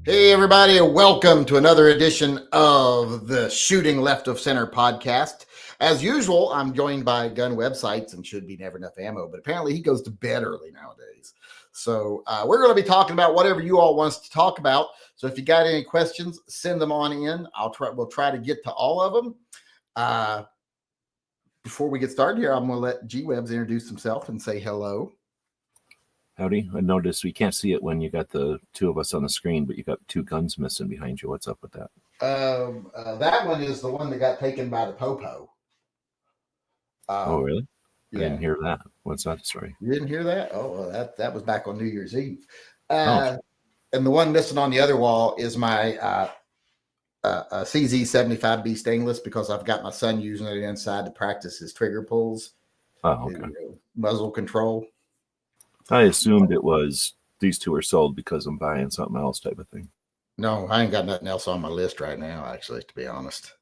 Hey, everybody, and welcome to another edition of the Shooting Left of Center podcast. As usual, I'm joined by Gun Websites and Should Be Never Enough Ammo, but apparently he goes to bed early nowadays. So we're going to be talking about whatever you all want us to talk about. So if you got any questions, send them on in. We'll try to get to all of them. Before we get started here, I'm going to let G-Webs introduce himself and say hello. Howdy. I noticed we can't see it when you got the two of us on the screen, but you got two guns missing behind you. What's up with that? That one is the one that got taken by the Popo. Oh, really? Yeah. I didn't hear that. What's that story? You didn't hear that? Oh, well, that was back on New Year's Eve. And the one missing on the other wall is my CZ75B stainless, because I've got my son using it inside to practice his trigger pulls. Oh, okay. Muzzle control. I assumed it was these two are sold because I'm buying something else type of thing. No, I ain't got nothing else on my list right now, actually, to be honest.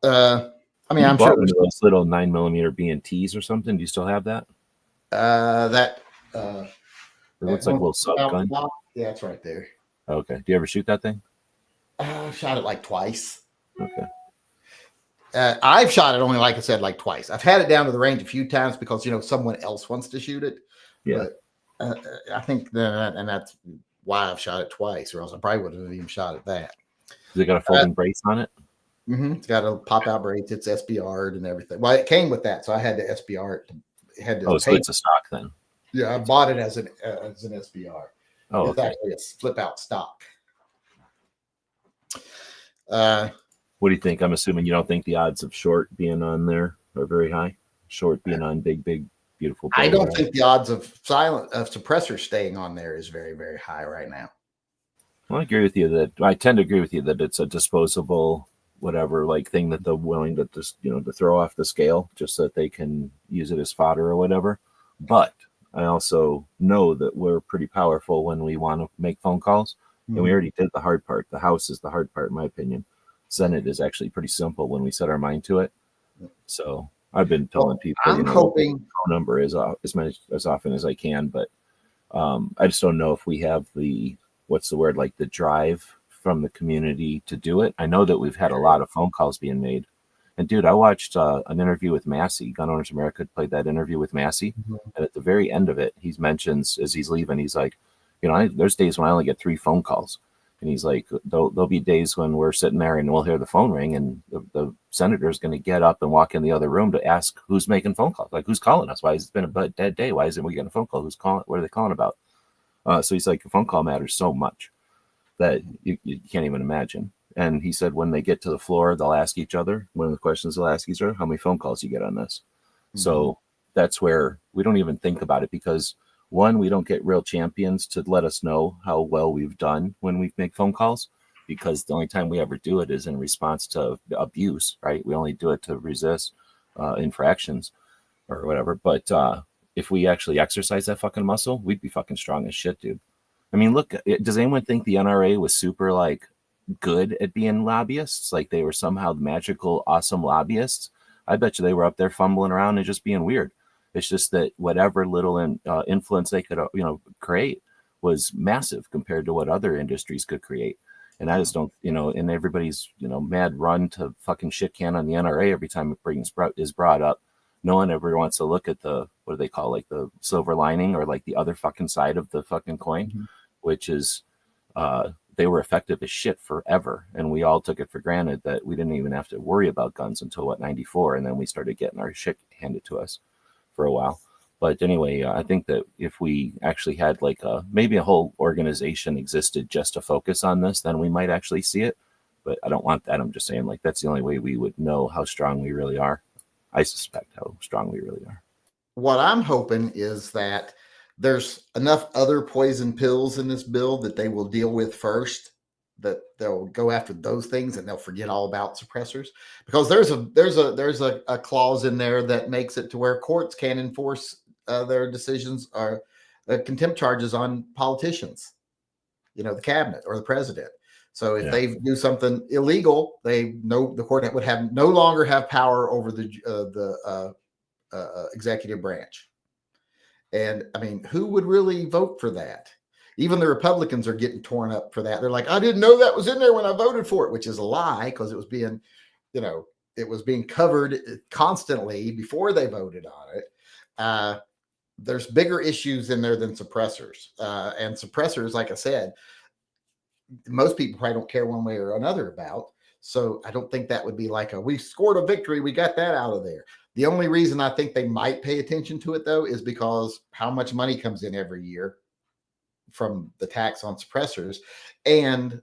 I mean, I'm sure one of those little 9mm B&Ts or something. Do you still have that? It looks like a little sub gun. Yeah, it's right there. Okay. Do you ever shoot that thing? I've shot it like twice. Okay. I've shot it only, like I said, like twice. I've had it down to the range a few times because, someone else wants to shoot it. Yeah. But I think that's why I've shot it twice, or else I probably wouldn't have even shot at that. Has it got a folding brace on it? Mm-hmm. It's got a pop-out brace. It's SBR'd and everything. Well, it came with that, so I had to SBR it. So it's a stock then? Yeah, I bought it as an SBR. Oh, it's actually a flip-out stock. What do you think? I'm assuming you don't think the odds of short being on there are very high? Short being on big, beautiful. I don't think the odds of suppressors staying on there is very, very high right now. Well, I agree with you I tend to agree with you that it's a disposable, whatever, like thing that they're willing to just, to throw off the scale just so that they can use it as fodder or whatever. But I also know that we're pretty powerful when we want to make phone calls. Mm-hmm. And we already did the hard part. The house is the hard part, in my opinion. Senate is actually pretty simple when we set our mind to it. So I've been telling people, I'm hoping phone number is as often as I can, but I just don't know if we have the the drive from the community to do it. I know that we've had a lot of phone calls being made, and dude, I watched an interview with Massey. Gun Owners America played that interview with Massey, mm-hmm. And at the very end of it, he mentions as he's leaving, he's like, there's days when I only get 3 phone calls. And he's like, there'll be days when we're sitting there and we'll hear the phone ring, and the senator is going to get up and walk in the other room to ask who's making phone calls, like who's calling us. Why has it been a dead day? Why isn't we getting a phone call? Who's calling? What are they calling about? So he's like, a phone call matters so much that you can't even imagine. And he said when they get to the floor, they'll ask each other. One of the questions they'll ask each other: how many phone calls you get on this? Mm-hmm. So that's where we don't even think about it, because one, we don't get real champions to let us know how well we've done when we make phone calls, because the only time we ever do it is in response to abuse, right? We only do it to resist infractions or whatever. But if we actually exercise that fucking muscle, we'd be fucking strong as shit, dude. I mean, look, does anyone think the NRA was super good at being lobbyists? Like they were somehow magical, awesome lobbyists? I bet you they were up there fumbling around and just being weird. It's just that whatever little influence they could, create was massive compared to what other industries could create. And I just don't, and everybody's, mad run to fucking shit can on the NRA every time it is brought up. No one ever wants to look at what do they call, like the silver lining, or like the other fucking side of the fucking coin, mm-hmm. which is they were effective as shit forever. And we all took it for granted that we didn't even have to worry about guns until 94. And then we started getting our shit handed to us for a while. But anyway, I think that if we actually had maybe a whole organization existed just to focus on this, then we might actually see it. But I don't want that. I'm just saying, that's the only way we would know how strong we really are. I suspect how strong we really are. What I'm hoping is that there's enough other poison pills in this bill that they will deal with first, that they'll go after those things and they'll forget all about suppressors, because there's a clause in there that makes it to where courts can enforce their decisions or contempt charges on politicians, the cabinet or the president. So if they do something illegal, they know the court would no longer have power over the executive branch. And I mean, who would really vote for that? Even the Republicans are getting torn up for that. They're like, I didn't know that was in there when I voted for it, which is a lie because it was being, it was being covered constantly before they voted on it. There's bigger issues in there than suppressors. And suppressors, like I said, most people probably don't care one way or another about. So I don't think that would be like we scored a victory. We got that out of there. The only reason I think they might pay attention to it, though, is because how much money comes in every year from the tax on suppressors. And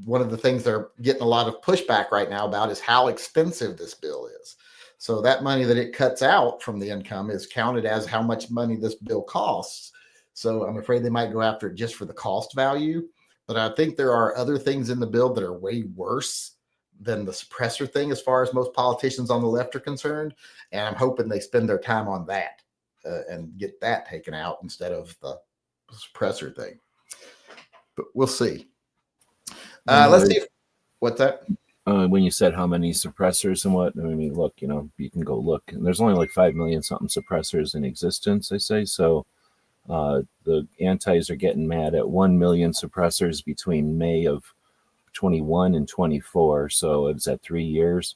one of the things they're getting a lot of pushback right now about is how expensive this bill is. So that money that it cuts out from the income is counted as how much money this bill costs. So I'm afraid they might go after it just for the cost value. But I think there are other things in the bill that are way worse than the suppressor thing as far as most politicians on the left are concerned. And I'm hoping they spend their time on that and get that taken out instead of the suppressor thing. But we'll see. Let's see. What's that? When you said how many suppressors and what, I mean, look, you can go look. And there's only like 5 million something suppressors in existence, they say. So the antis are getting mad at 1 million suppressors between May of 21 and 24. So it's at 3 years.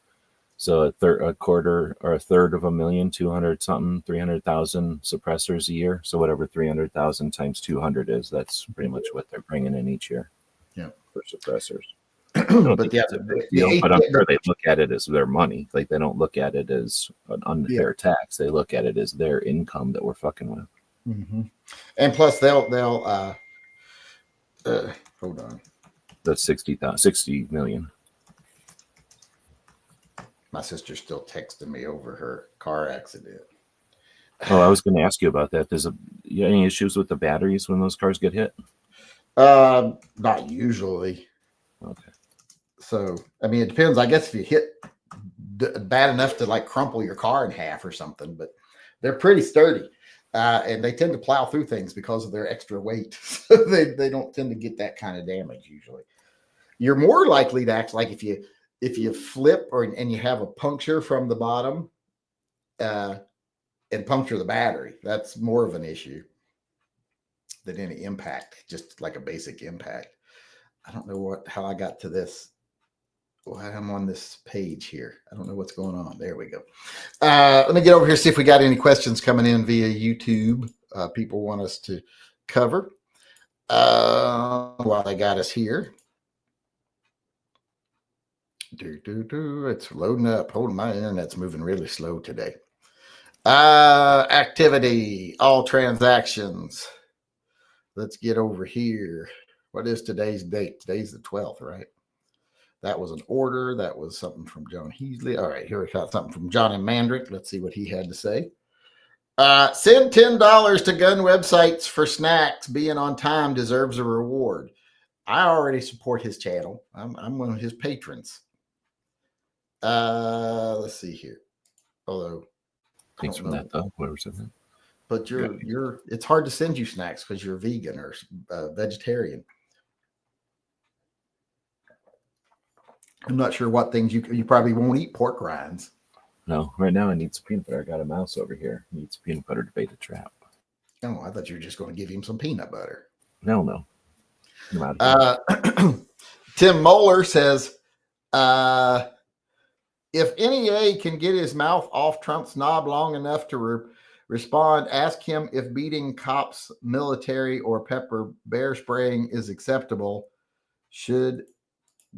So a quarter or a third of a million, 200 something, 300,000 suppressors a year. So whatever 300,000 times 200 is, that's pretty much what they're bringing in each year. Yeah, for suppressors. But yeah, it's a big deal. But I'm sure they look at it as their money. Like they don't look at it as an unfair tax. They look at it as their income that we're fucking with. Mm-hmm. And plus, they'll hold on. That's 60 million. My sister's still texting me over her car accident. Oh, I was going to ask you about that. There's any issues with the batteries when those cars get hit? Not usually. Okay. So, I mean, it depends. I guess if you hit bad enough to like crumple your car in half or something, but they're pretty sturdy. And they tend to plow through things because of their extra weight. So they don't tend to get that kind of damage usually. You're more likely to act like if you flip and you have a puncture from the bottom and puncture the battery, that's more of an issue than any impact, just like a basic impact. I don't know how I got to this. Well, I'm on this page here. I don't know what's going on. There we go. Let me get over here, see if we got any questions coming in via YouTube. People want us to cover while they got us here. It's loading up. Hold on, my internet's moving really slow today. Activity, all transactions. Let's get over here. What is today's date? Today's the 12th, right? That was an order. That was something from John Heasley. All right, here we got something from Johnny Mandrick. Let's see what he had to say. Send $10 to gun websites for snacks. Being on time deserves a reward. I already support his channel. I'm one of his patrons. Let's see here. Although, thanks for that though. Whoever said that. But it's hard to send you snacks because you're vegan or vegetarian. I'm not sure what things you probably won't eat pork rinds. No, right now I need some peanut butter. I got a mouse over here. He needs peanut butter to bait a trap. Oh, I thought you were just going to give him some peanut butter. No. Tim Moeller says, if NEA can get his mouth off Trump's knob long enough to respond, ask him if beating cops, military, or pepper bear spraying is acceptable. Should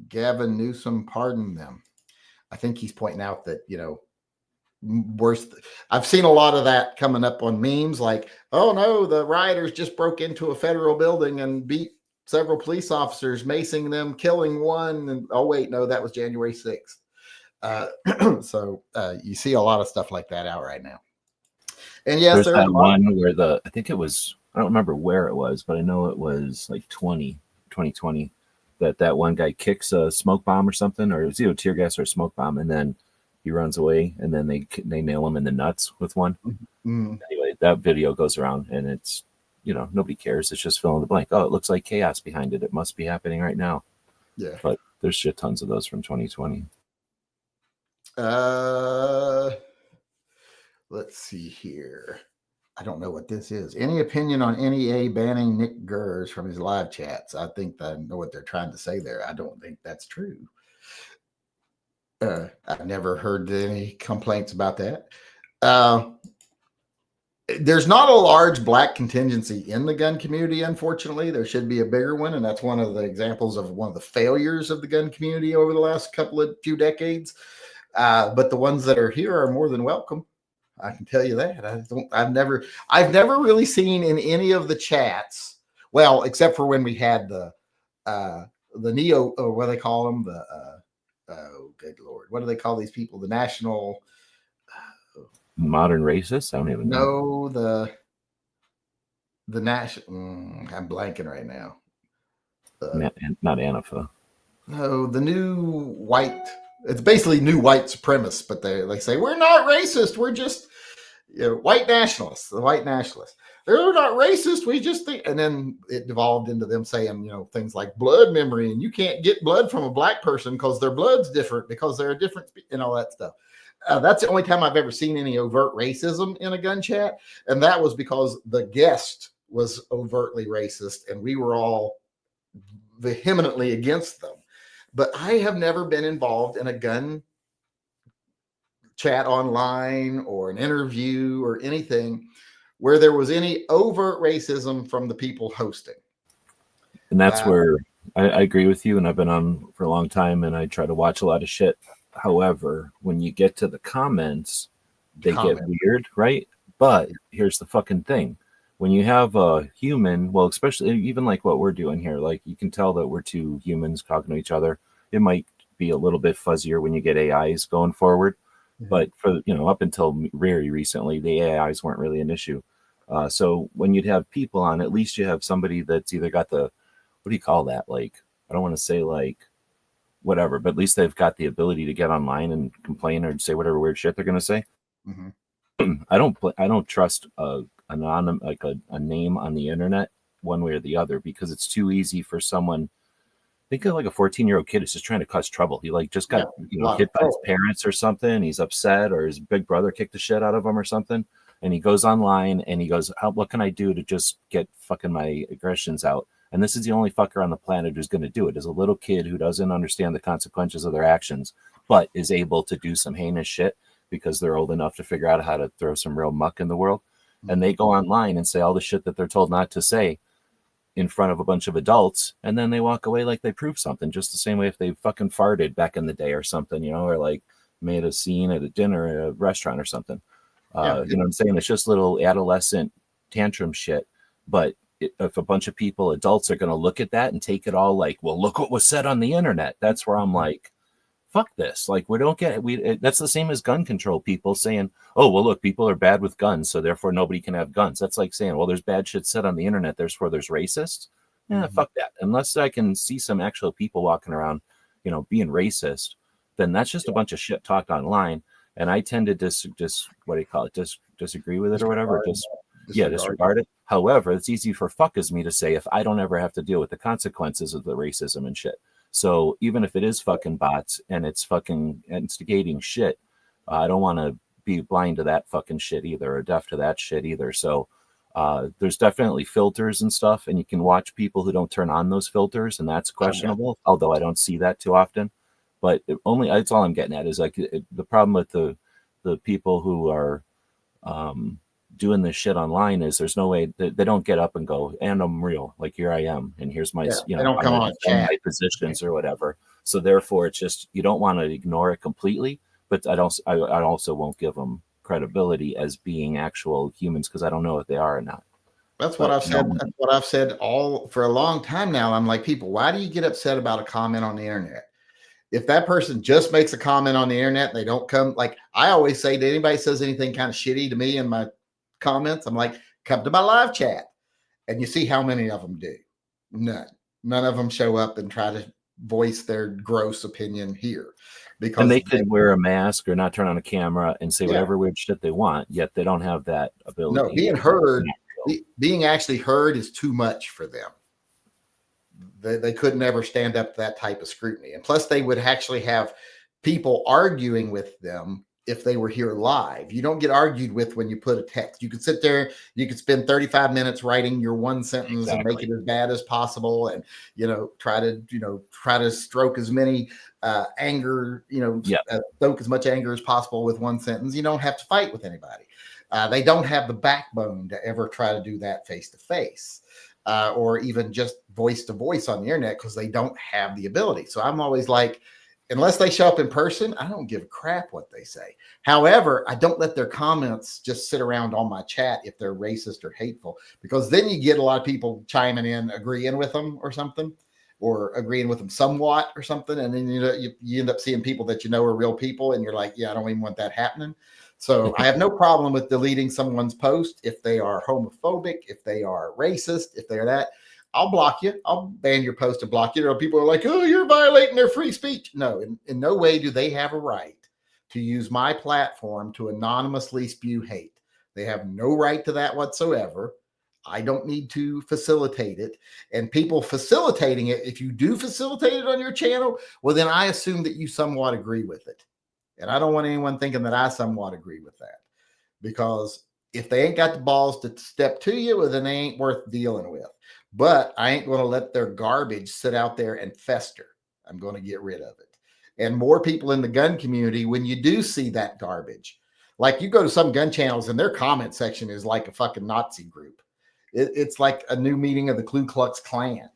Gavin Newsom pardon them? I think he's pointing out that, I've seen a lot of that coming up on memes like, oh no, the rioters just broke into a federal building and beat several police officers, macing them, killing one. And oh wait, no, that was January 6th. So you see a lot of stuff like that out right now. And yes, there's that one where I think it was, I don't remember where it was, but I know it was like 2020 that one guy kicks a smoke bomb or something, or it was either tear gas or a smoke bomb, and then he runs away, and then they nail him in the nuts with one. Mm-hmm. Anyway, that video goes around, and it's, nobody cares. It's just fill in the blank. Oh, it looks like chaos behind it. It must be happening right now. Yeah. But there's shit tons of those from 2020. Let's see here. I don't know what this is. Any opinion on NEA banning Nick Gers from his live chats? I think I know what they're trying to say there. I don't think that's true. I've never heard any complaints about that. There's not a large black contingency in the gun community, unfortunately. There should be a bigger one, and that's one of the examples of one of the failures of the gun community over the last few decades. But the ones that are here are more than welcome. I can tell you that. I've never really seen in any of the chats, well, except for when we had the neo, or what do they call them? Oh, good Lord. What do they call these people? The national modern racists? I don't even know. No, the national. I'm blanking right now. Not Antifa. No, the new white. It's basically new white supremacists, but they say we're not racist. We're just white nationalists. The white nationalists. They're not racist. We just think. And then it devolved into them saying things like blood memory, and you can't get blood from a black person because their blood's different because they're a different and all that stuff. That's the only time I've ever seen any overt racism in a gun chat. And that was because the guest was overtly racist and we were all vehemently against them. But I have never been involved in a gun chat online or an interview or anything where there was any overt racism from the people hosting. And that's where I agree with you. And I've been on for a long time and I try to watch a lot of shit. However, when you get to the comments, they get weird, right? But here's the fucking thing. When you have a human, well, especially even like what we're doing here, like you can tell that we're two humans talking to each other. It might be a little bit fuzzier when you get AIs going forward. Mm-hmm. But for, up until very recently, the AIs weren't really an issue. So when you'd have people on, at least you have somebody that's either got the, what do you call that? Like, I don't want to say like, whatever, but at least they've got the ability to get online and complain or say whatever weird shit they're going to say. Mm-hmm. I don't trust a name on the internet one way or the other because it's too easy for someone. Think of like a 14-year-old kid who's just trying to cause trouble. He like just got hit by his parents or something. He's upset, or his big brother kicked the shit out of him or something. And he goes online and he goes, what can I do to just get fucking my aggressions out? And this is the only fucker on the planet who's going to do it, is a little kid who doesn't understand the consequences of their actions, but is able to do some heinous shit because they're old enough to figure out how to throw some real muck in the world. And they go online and say all the shit that they're told not to say in front of a bunch of adults. And then they walk away like they proved something, just the same way if they fucking farted back in the day or something, or like made a scene at a dinner at a restaurant or something. You know what I'm saying? It's just little adolescent tantrum shit. But if a bunch of people, adults, are going to look at that and take it all like, well, look what was said on the internet. That's where I'm like, fuck this. Like, we don't get it. That's the same as gun control people saying, oh, well, look, people are bad with guns, so therefore nobody can have guns. That's like saying, well, there's bad shit said on the internet, therefore there's racists. Yeah, fuck that. Unless I can see some actual people walking around, being racist, then that's just a bunch of shit talked online. And I tend to disagree with it or whatever. Disregard it. However, it's easy for fuckers me to say if I don't ever have to deal with the consequences of the racism and shit. So even if it is fucking bots and it's fucking instigating shit, I don't want to be blind to that fucking shit either, or deaf to that shit either. So there's definitely filters and stuff, and you can watch people who don't turn on those filters, and that's questionable. Although I don't see that too often. But that's all I'm getting at is like the problem with the people who are doing this shit online is there's no way they don't get up and go, and I'm real, like here I am, and here's my they don't come on my positions or whatever. So therefore it's just, you don't want to ignore it completely, but I also won't give them credibility as being actual humans because I don't know if they are or not. That's what I've said. That's what I've said all for a long time now. I'm like, people, why do you get upset about a comment on the internet? If that person just makes a comment on the internet, they don't come, like I always say to anybody says anything kind of shitty to me in my comments, I'm like, come to my live chat. And you see how many of them do. None of them show up and try to voice their gross opinion here. Because they could wear a mask or not turn on a camera and say whatever weird shit they want, yet they don't have that ability. No, being actually heard is too much for them. They could never stand up to that type of scrutiny. And plus they would actually have people arguing with them if they were here live. You don't get argued with when you put a text. You could sit there, you could spend 35 minutes writing your one sentence and make it as bad as possible, and try to stroke as many anger, stoke as much anger as possible with one sentence. You don't have to fight with anybody. They don't have the backbone to ever try to do that face to face, or even just voice to voice on the internet, because they don't have the ability. So I'm always like, unless they show up in person, I don't give a crap what they say. However, I don't let their comments just sit around on my chat if they're racist or hateful, because then you get a lot of people chiming in, agreeing with them or something, or agreeing with them somewhat or something. And then you end up seeing people that are real people, and you're like, yeah, I don't even want that happening. So I have no problem with deleting someone's post if they are homophobic, if they are racist, if they're that. I'll block you. I'll ban your post and block you. People are like, oh, you're violating their free speech. No, in no way do they have a right to use my platform to anonymously spew hate. They have no right to that whatsoever. I don't need to facilitate it. And people facilitating it, if you do facilitate it on your channel, well, then I assume that you somewhat agree with it. And I don't want anyone thinking that I somewhat agree with that, because if they ain't got the balls to step to you, well, then they ain't worth dealing with. But I ain't going to let their garbage sit out there and fester. I'm going to get rid of it. And more people in the gun community, when you do see that garbage, like you go to some gun channels and their comment section is like a fucking Nazi group. It's like a new meeting of the Ku Klux Klan.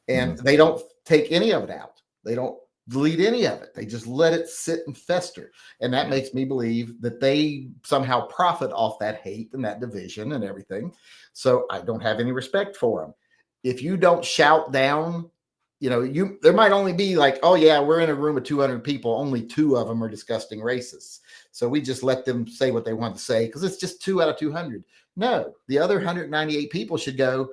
And they don't take any of it out. They don't delete any of it. They just let it sit and fester. And that makes me believe that they somehow profit off that hate and that division and everything. So I don't have any respect for them. If you don't shout down, there might only be like, oh yeah, we're in a room of 200 people. Only 2 of them are disgusting racists. So we just let them say what they want to say, because it's just 2 out of 200. No, the other 198 people should go,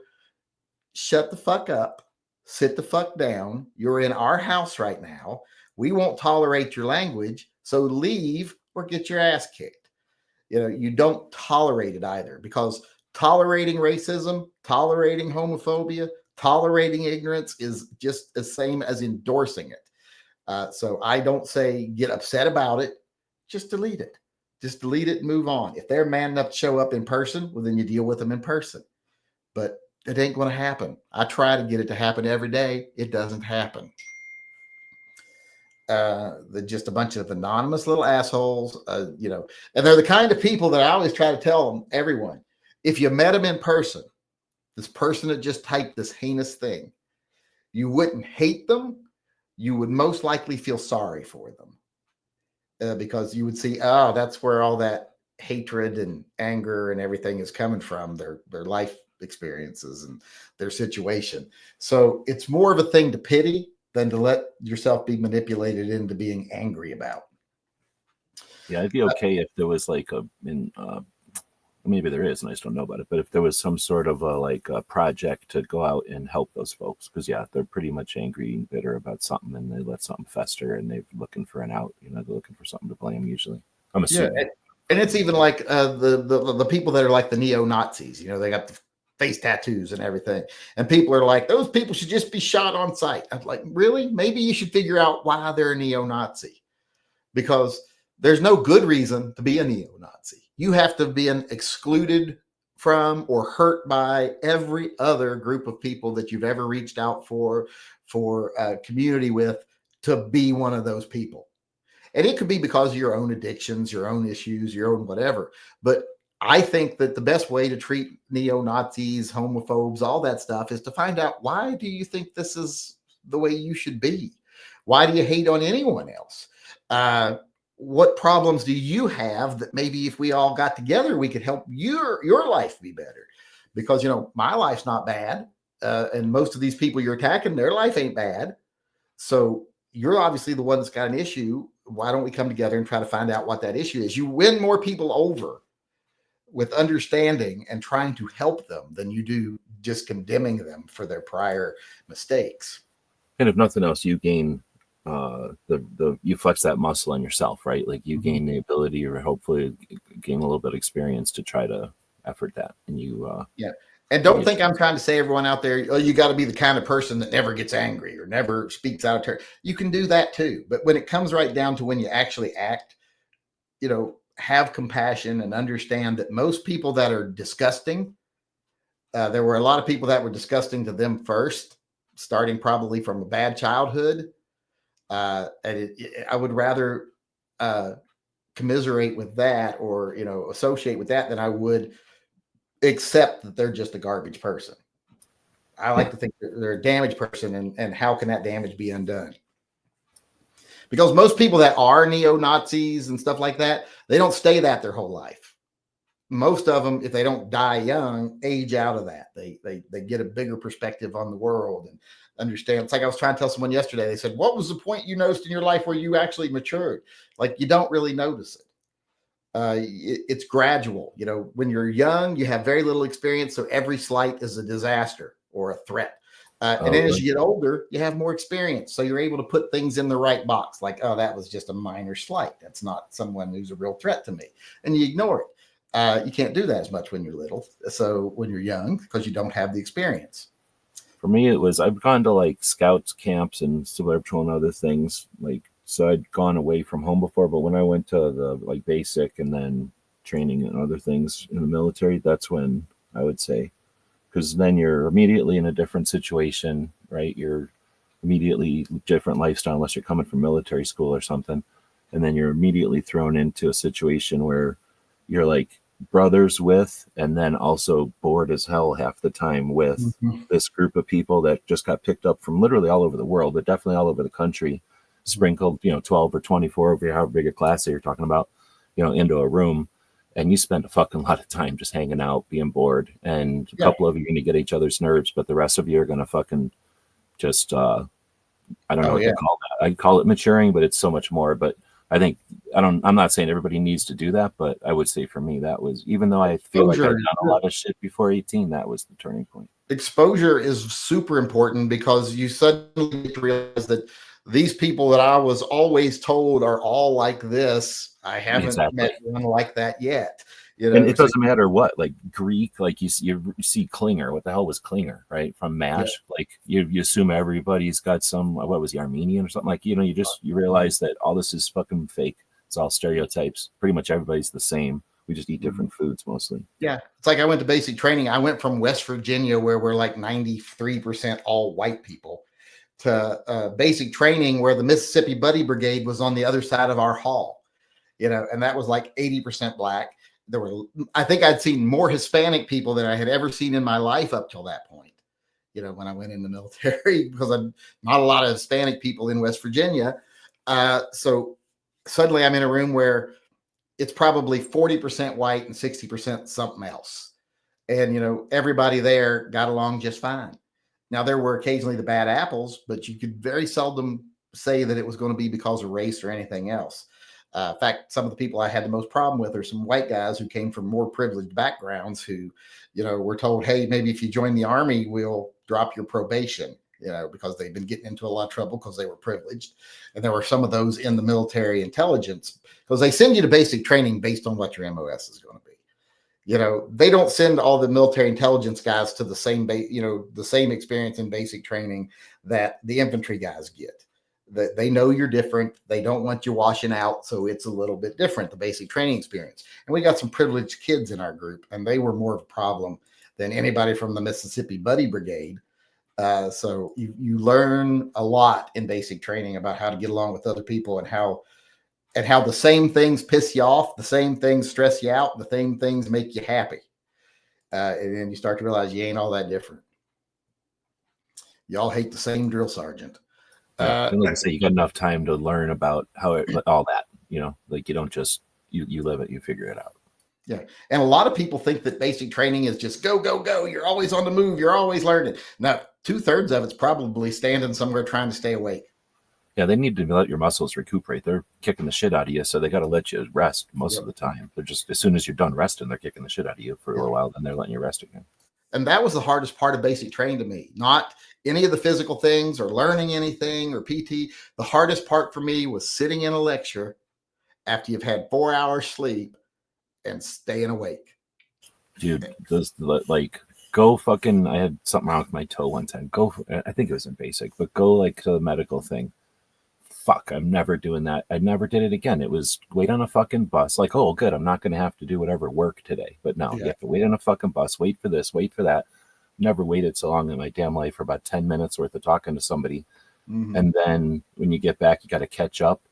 shut the fuck up. Sit the fuck down. You're in our house right now. We won't tolerate your language. So leave or get your ass kicked. You don't tolerate it either, because tolerating racism, tolerating homophobia, tolerating ignorance is just the same as endorsing it. So I don't say get upset about it. Just delete it. Just delete it and move on. If they're man enough to show up in person, well, then you deal with them in person. But it ain't going to happen. I try to get it to happen every day. It doesn't happen. They're just a bunch of anonymous little assholes, and they're the kind of people that I always try to tell them, everyone, if you met them in person, this person that just typed this heinous thing, you wouldn't hate them. You would most likely feel sorry for them, because you would see, oh, that's where all that hatred and anger and everything is coming from, their life experiences and their situation. So it's more of a thing to pity than to let yourself be manipulated into being angry about. Yeah, I'd be okay if there was like maybe there is, and I just don't know about it, but if there was some sort of a project to go out and help those folks, because they're pretty much angry and bitter about something, and they let something fester, and they're looking for an out. They're looking for something to blame usually. I'm assuming. Yeah, and it's even like the people that are like the neo-Nazis. They got the face tattoos and everything, and people are like, those people should just be shot on sight. I'm like, really? Maybe you should figure out why they're a neo-Nazi, because there's no good reason to be a neo-Nazi. You have to have been excluded from or hurt by every other group of people that you've ever reached out for a community with to be one of those people. And it could be because of your own addictions, your own issues, your own whatever. But I think that the best way to treat neo-Nazis, homophobes, all that stuff is to find out, why do you think this is the way you should be? Why do you hate on anyone else? What problems do you have that maybe if we all got together, we could help your life be better? Because, my life's not bad. And most of these people you're attacking, their life ain't bad. So you're obviously the one that's got an issue. Why don't we come together and try to find out what that issue is? You win more people over with understanding and trying to help them than you do just condemning them for their prior mistakes. And if nothing else, you gain you flex that muscle in yourself, right? Like you gain the ability, or hopefully gain a little bit of experience to try to effort that. And and don't think I'm trying to say, everyone out there, oh, you got to be the kind of person that never gets angry or never speaks out of turn. You can do that too, but when it comes right down to when you actually act, have compassion and understand that most people that are disgusting, there were a lot of people that were disgusting to them first, starting probably from a bad childhood. I would rather commiserate with that, or associate with that, than I would accept that they're just a garbage person. I like to think that they're a damaged person, and how can that damage be undone? Because most people that are neo-Nazis and stuff like that, they don't stay that their whole life. Most of them, if they don't die young, age out of that. They get a bigger perspective on the world and understand. It's like I was trying to tell someone yesterday. They said, "What was the point you noticed in your life where you actually matured?" Like, you don't really notice it. It's gradual. When you're young, you have very little experience, so every slight is a disaster or a threat. And then as you get older, you have more experience, so you're able to put things in the right box. Like, oh, that was just a minor slight. That's not someone who's a real threat to me, and you ignore it. You can't do that as much when you're little. So when you're young, because you don't have the experience. For me, it was, I've gone to like scouts camps and civil patrol and other things. So I'd gone away from home before, but when I went to the like basic and then training and other things in the military, that's when I would say, because then you're immediately in a different situation, right? You're immediately different lifestyle unless you're coming from military school or something. And then you're immediately thrown into a situation where you're like brothers with, and then also bored as hell half the time with this group of people that just got picked up from literally all over the world, but definitely all over the country, sprinkled, 12 or 24 of however big a class that you're talking about, into a room. And you spend a fucking lot of time just hanging out, being bored. And a couple of you are going to get each other's nerves, but the rest of you are going to fucking just, I don't know what to call that. I call it maturing, but it's so much more. But I think, I'm not saying everybody needs to do that, but I would say for me, that was, even though I feel like I've done a lot of shit before 18, that was the turning point. Exposure is super important, because you suddenly realize that these people that I was always told are all like this, I haven't met one like that yet. And it doesn't matter what, like Greek, like you see Klinger. What the hell was Klinger, right? From MASH. Like you assume everybody's got some, what was he, Armenian or something? Like, you realize that all this is fucking fake. It's all stereotypes. Pretty much everybody's the same. We just eat different foods mostly. Yeah. It's like I went to basic training. I went from West Virginia, where we're like 93% all white people, to basic training where the Mississippi Buddy Brigade was on the other side of our hall, and that was like 80% black. I think I'd seen more Hispanic people than I had ever seen in my life up till that point, when I went in the military, because I'm not a lot of Hispanic people in West Virginia. So suddenly I'm in a room where it's probably 40% white and 60% something else. And, everybody there got along just fine. Now, there were occasionally the bad apples, but you could very seldom say that it was going to be because of race or anything else. In fact, some of the people I had the most problem with are some white guys who came from more privileged backgrounds who, were told, hey, maybe if you join the Army, we'll drop your probation, because they've been getting into a lot of trouble because they were privileged. And there were some of those in the military intelligence, because they send you to basic training based on what your MOS is going to be. They don't send all the military intelligence guys to the same, the same experience in basic training that the infantry guys get. They know you're different. They don't want you washing out. So it's a little bit different, the basic training experience. And we got some privileged kids in our group, and they were more of a problem than anybody from the Mississippi Buddy Brigade. So you learn a lot in basic training about how to get along with other people, and how the same things piss you off, the same things stress you out, the same things make you happy. And then you start to realize you ain't all that different. Y'all hate the same drill sergeant. Like I say, you got enough time to learn about how all that, like you don't just, you live it, you figure it out. Yeah. And a lot of people think that basic training is just go, go, go. You're always on the move. You're always learning. Now, 2/3 of it's probably standing somewhere trying to stay awake. Yeah, they need to let your muscles recuperate. They're kicking the shit out of you, so they got to let you rest most of the time. They're just, as soon as you're done resting, they're kicking the shit out of you for a little while, then they're letting you rest again. And that was the hardest part of basic training to me. Not any of the physical things or learning anything or PT. The hardest part for me was sitting in a lecture after you've had 4 hours sleep and staying awake. Dude, like, go fucking, I had something wrong with my toe one time. I think it was in basic, but go like to the medical thing. fuck, I'm never doing that. I never did it again. It was wait on a fucking bus. Like, oh, good, I'm not going to have to do whatever work today. But no, you have to wait on a fucking bus, wait for this, wait for that. Never waited so long in my damn life for about 10 minutes worth of talking to somebody. Mm-hmm. And then when you get back, you got to catch up.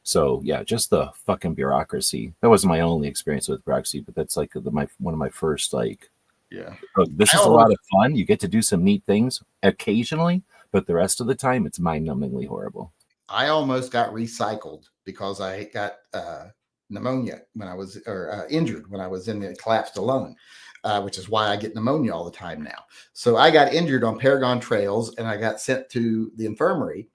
So yeah, just the fucking bureaucracy. That wasn't my only experience with bureaucracy, but that's like one of my first like, Yeah. oh, this is a lot of fun. You get to do some neat things occasionally, but the rest of the time it's mind-numbingly horrible. I almost got recycled because I got pneumonia when I was, or injured when I was in the collapsed alone, which is why I get pneumonia all the time now. So I got injured on Paragon Trails and I got sent to the infirmary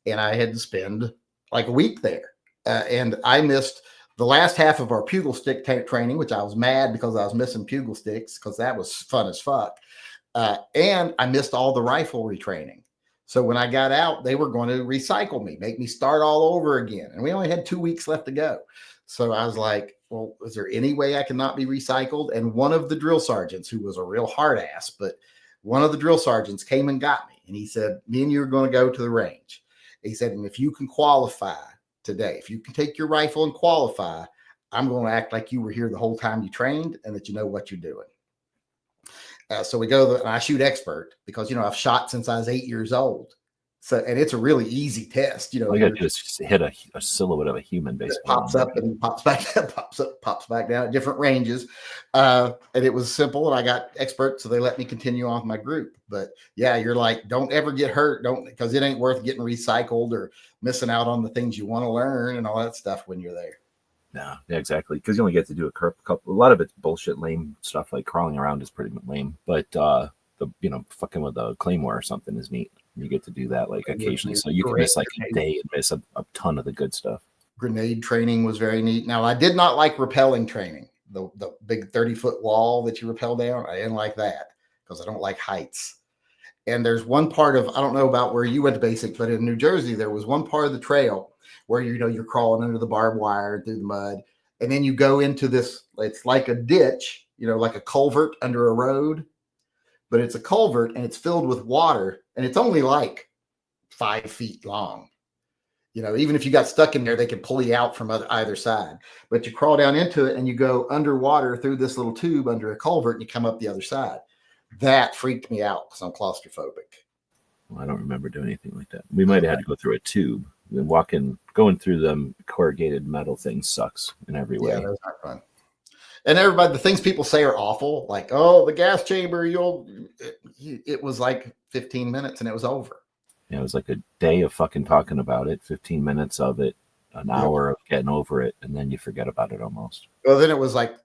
and I had to spend like a week there. And I missed the last half of our pugil stick training, which I was mad because I was missing pugil sticks because that was fun as fuck. And I missed all the riflery training. So when I got out, they were going to recycle me, make me start all over again. And we only had 2 weeks left to go. So I was like, well, is there any way I cannot be recycled? And one of the drill sergeants, who was a real hard ass, but one of the drill sergeants came and got me. And he said, me and you are going to go to the range. He said, and if you can qualify today, if you can take your rifle and qualify, I'm going to act like you were here the whole time you trained and that you know what you're doing. So we go, and I shoot expert because, I've shot since I was 8 years old. So, and it's a really easy test. All you got to do is just hit a silhouette of a human, basically. Pops up and pops back down, pops back down at different ranges. And it was simple, and I got expert, so they let me continue on with my group. But yeah, you're like, don't ever get hurt. Because it ain't worth getting recycled or missing out on the things you want to learn and all that stuff when you're there. No, yeah, exactly. Because you only get to do a couple. A lot of it's bullshit, lame stuff. Like crawling around is pretty lame. But fucking with a claymore or something is neat. You get to do that like occasionally, so you can miss like a day and miss a ton of the good stuff. Grenade training was very neat. Now I did not like rappelling training. The big 30-foot wall that you rappel down, I didn't like that because I don't like heights. And there's one part of, I don't know about where you went to basic, but in New Jersey there was one part of the trail where you're crawling under the barbed wire through the mud, and then you go into this. It's like a ditch, like a culvert under a road, but it's a culvert and it's filled with water, and it's only like 5 feet long. Even if you got stuck in there, they could pull you out from either side. But you crawl down into it and you go underwater through this little tube under a culvert, and you come up the other side. That freaked me out because I'm claustrophobic. Well, I don't remember doing anything like that. We might have had to go through a tube. Going through them corrugated metal things sucks in every way. Yeah, those aren't fun. And everybody, the things people say are awful, like, oh, the gas chamber, it was like 15 minutes and it was over. Yeah, it was like a day of fucking talking about it, 15 minutes of it, an hour of getting over it, and then you forget about it almost. Well, then it was like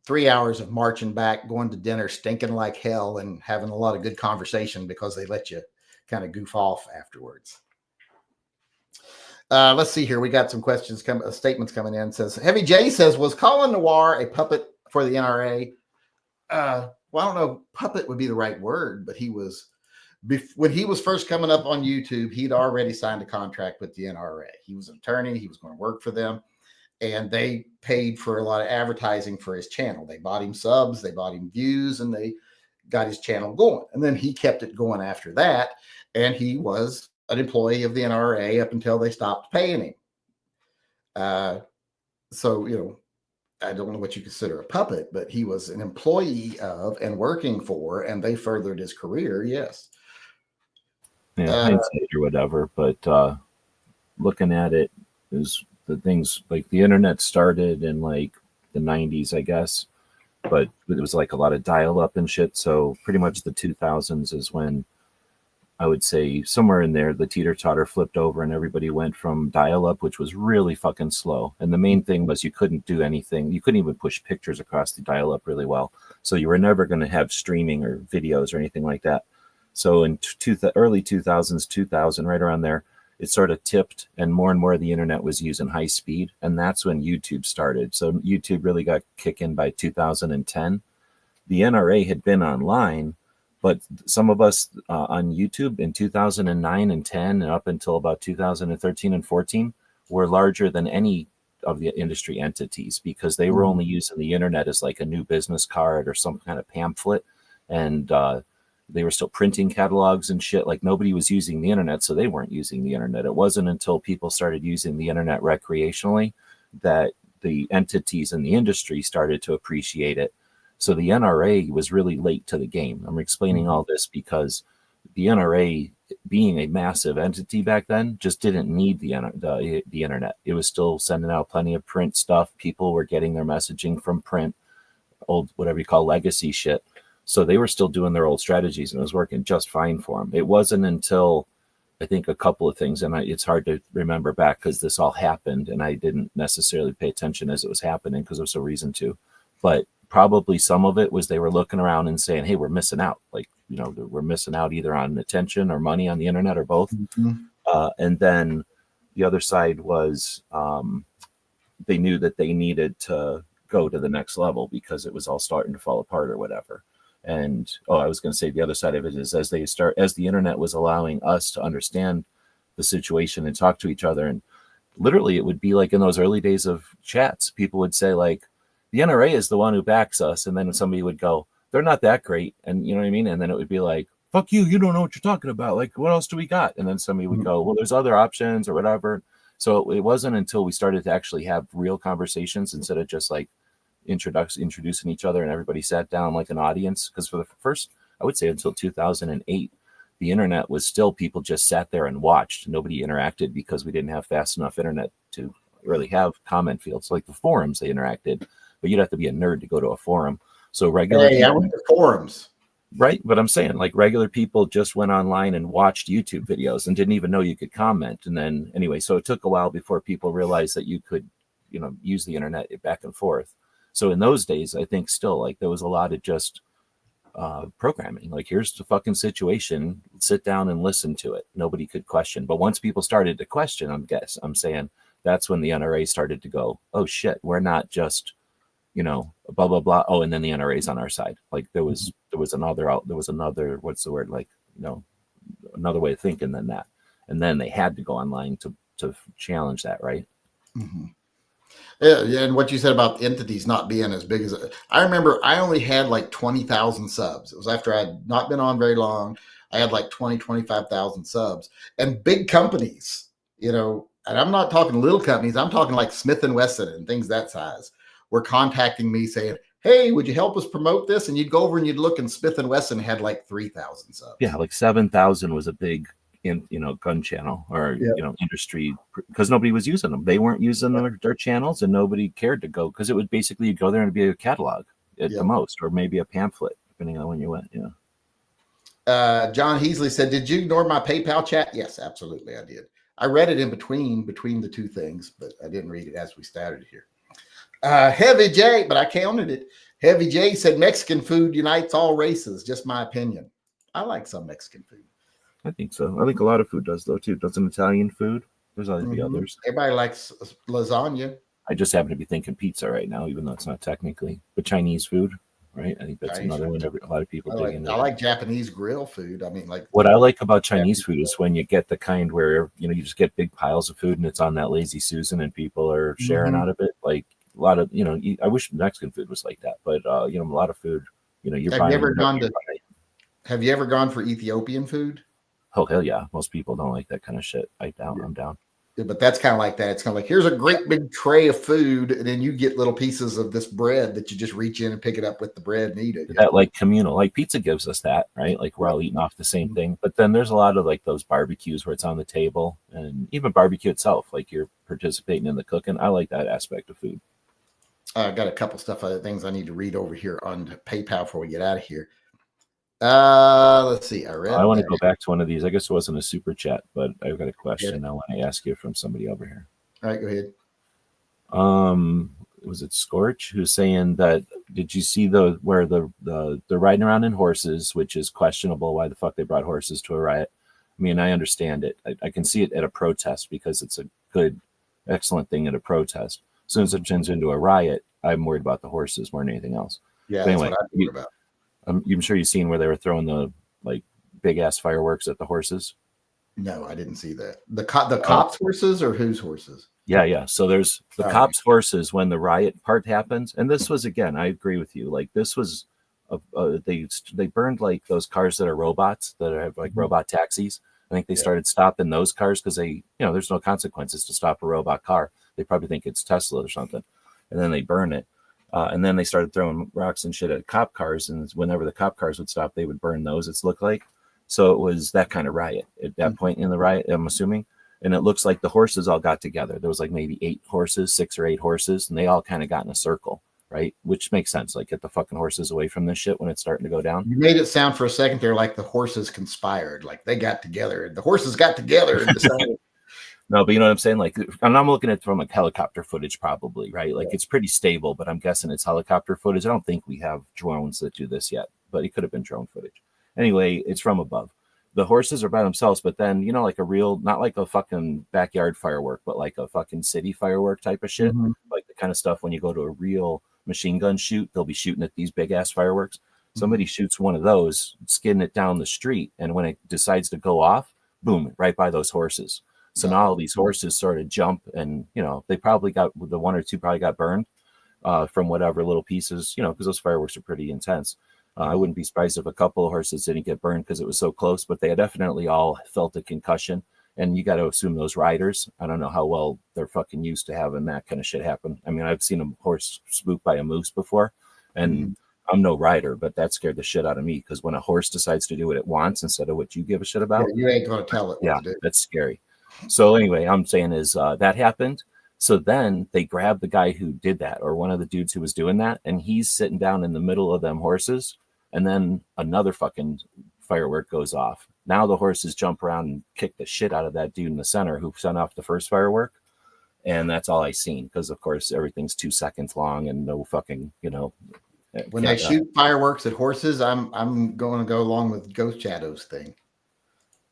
3 hours of marching back, going to dinner, stinking like hell, and having a lot of good conversation because they let you kind of goof off afterwards. Let's see here. We got some questions, statements coming in. It says, Heavy J says, was Colin Noir a puppet for the NRA? Well, I don't know. Puppet would be the right word, but when he was first coming up on YouTube, he'd already signed a contract with the NRA. He was an attorney. He was going to work for them, and they paid for a lot of advertising for his channel. They bought him subs, they bought him views, and they got his channel going. And then he kept it going after that, and he was an employee of the NRA up until they stopped paying him. So, I don't know what you consider a puppet, but he was an employee of and working for, and they furthered his career. Yes. Yeah, hindsight or whatever. But looking at it, is the things like the internet started in like the 90s, I guess, but it was like a lot of dial up and shit. So pretty much the 2000s is when I would say somewhere in there, the teeter-totter flipped over and everybody went from dial-up, which was really fucking slow. And the main thing was you couldn't do anything. You couldn't even push pictures across the dial-up really well. So you were never going to have streaming or videos or anything like that. So in early 2000s, 2000, right around there, it sort of tipped and more of the internet was using high speed. And that's when YouTube started. So YouTube really got kicking by 2010. The NRA had been online, but some of us on YouTube in 2009 and 10 and up until about 2013 and 14 were larger than any of the industry entities because they were only using the internet as like a new business card or some kind of pamphlet. And they were still printing catalogs and shit. Like nobody was using the internet, so they weren't using the internet. It wasn't until people started using the internet recreationally that the entities in the industry started to appreciate it. So the NRA was really late to the game. I'm explaining all this because the NRA, being a massive entity back then, just didn't need the internet. It was still sending out plenty of print stuff. People were getting their messaging from print, old, whatever you call legacy shit. So they were still doing their old strategies, and it was working just fine for them. It wasn't until, I think, a couple of things, and it's hard to remember back because this all happened, and I didn't necessarily pay attention as it was happening because there was no reason to. But probably some of it was they were looking around and saying, hey, we're missing out. Like, you know, we're missing out either on attention or money on the internet or both. And then the other side was they knew that they needed to go to the next level because it was all starting to fall apart or whatever. And I was going to say the other side of it is as the internet was allowing us to understand the situation and talk to each other, and literally it would be like in those early days of chats, people would say like, the NRA is the one who backs us, and then somebody would go, they're not that great, and you know what I mean, and then it would be like, fuck you, you don't know what you're talking about, like what else do we got? And then somebody would go, well, there's other options or whatever. So it wasn't until we started to actually have real conversations instead of just like introducing each other and everybody sat down like an audience, because for the first, I would say until 2008, the internet was still people just sat there and watched. Nobody interacted because we didn't have fast enough internet to really have comment fields. Like the forums, they interacted, but you'd have to be a nerd to go to a forum. So regular I went to forums. Right, but I'm saying like regular people just went online and watched YouTube videos and didn't even know you could comment. And then anyway, so it took a while before people realized that you could, you know, use the internet back and forth. So in those days, I think still like there was a lot of just programming. Like, here's the fucking situation. Sit down and listen to it. Nobody could question. But once people started to question, I'm saying that's when the NRA started to go, oh shit, we're not just, you know, blah blah blah. Oh, and then the NRA's on our side. Like there was another what's the word, like, you know, another way of thinking than that. And then they had to go online to challenge that, right? Mm-hmm. Yeah, and what you said about entities not being as big as I remember, I only had like 20,000 subs. It was after I had not been on very long. I had like 25,000 subs, and big companies, you know, and I'm not talking little companies. I'm talking like Smith and Wesson and things that size were contacting me saying, hey, would you help us promote this? And you'd go over and you'd look, and Smith and Wesson had like 3,000 subs. Yeah, like 7,000 was a big, gun channel or industry, because nobody was using them. They weren't using their channels, and nobody cared to go, because it would basically, you'd go there and it'd be a catalog at the most, or maybe a pamphlet, depending on when you went. John Heasley said, did you ignore my PayPal chat? Yes, absolutely, I did. I read it in between the two things, but I didn't read it as we started here. Heavy J, but I counted it. Heavy J said Mexican food unites all races. Just my opinion. I like some Mexican food. I think so. I think a lot of food does, though, too. Doesn't Italian food? There's other others. Everybody likes lasagna. I just happen to be thinking pizza right now, even though it's not technically. But Chinese food, right? I think that's another one a lot of people dig into. I like Japanese grill food. I mean, like, what I like about Chinese food is when you get the kind where, you just get big piles of food and it's on that Lazy Susan and people are sharing out of it. Like a lot of, I wish Mexican food was like that, but a lot of food, you're buying. Have you ever gone for Ethiopian food? Oh, hell yeah. Most people don't like that kind of shit. I'm down. Yeah, but that's kind of like that. It's kind of like, here's a great big tray of food, and then you get little pieces of this bread that you just reach in and pick it up with the bread and eat it. That like communal, like pizza gives us that, right? Like we're all eating off the same thing. But then there's a lot of like those barbecues where it's on the table, and even barbecue itself, like you're participating in the cooking. I like that aspect of food. I got a couple things I need to read over here on PayPal before we get out of here. Let's see. I want to go back to one of these. I guess it wasn't a super chat, but I've got a question I want to ask you from somebody over here. All right, go ahead. Was it Scorch who's saying that? Did you see where they're riding around in horses, which is questionable? Why the fuck they brought horses to a riot? I mean, I understand it. I can see it at a protest because it's a good, excellent thing at a protest. As soon as it turns into a riot, I'm worried about the horses more than anything else. Yeah, but anyway, that's what I'm worried about. I'm sure you've seen where they were throwing the like big ass fireworks at the horses. No, I didn't see that. The cops' horses or whose horses? Yeah. So there's the cops' horses when the riot part happens. And this was, again, I agree with you. Like this was they burned like those cars that are robots that are like robot taxis. I think they Yeah. started stopping those cars because they, there's no consequences to stop a robot car. They probably think it's Tesla or something, and then they burn it. And then they started throwing rocks and shit at cop cars, and whenever the cop cars would stop, they would burn those. It's looked like, so it was that kind of riot at that point in the riot, I'm assuming. And it looks like the horses all got together. There was like maybe 6 or 8 horses, and they all kind of got in a circle, right? Which makes sense. Like, get the fucking horses away from this shit when it's starting to go down. You made it sound for a second there like the horses conspired, like they got together. The horses got together and decided. No, but you know what I'm saying? Like, and I'm looking at it from like helicopter footage, probably, right? Like, it's pretty stable, but I'm guessing it's helicopter footage. I don't think we have drones that do this yet, but it could have been drone footage. Anyway, it's from above. The horses are by themselves, but then, like a real, not like a fucking backyard firework, but like a fucking city firework type of shit. Like the kind of stuff when you go to a real machine gun shoot, they'll be shooting at these big ass fireworks. Somebody shoots one of those, skidding it down the street, and when it decides to go off, boom, right by those horses. So now all these horses sort of jump, and they probably got, the 1 or 2 probably got burned from whatever little pieces, because those fireworks are pretty intense. I wouldn't be surprised if a couple of horses didn't get burned because it was so close, but they definitely all felt a concussion. And you got to assume those riders, I don't know how well they're fucking used to having that kind of shit happen. I mean, I've seen a horse spooked by a moose before, and I'm no rider, but that scared the shit out of me, because when a horse decides to do what it wants instead of what you give a shit about, you ain't going to tell it what to do. That's scary. So anyway, I'm saying is that happened. So then they grabbed the guy who did that, or one of the dudes who was doing that, and he's sitting down in the middle of them horses, and then another fucking firework goes off. Now the horses jump around and kick the shit out of that dude in the center who sent off the first firework. And that's all I seen, because of course everything's 2 seconds long and no fucking, when they shoot fireworks at horses, I'm going to go along with Ghost Shadow's thing.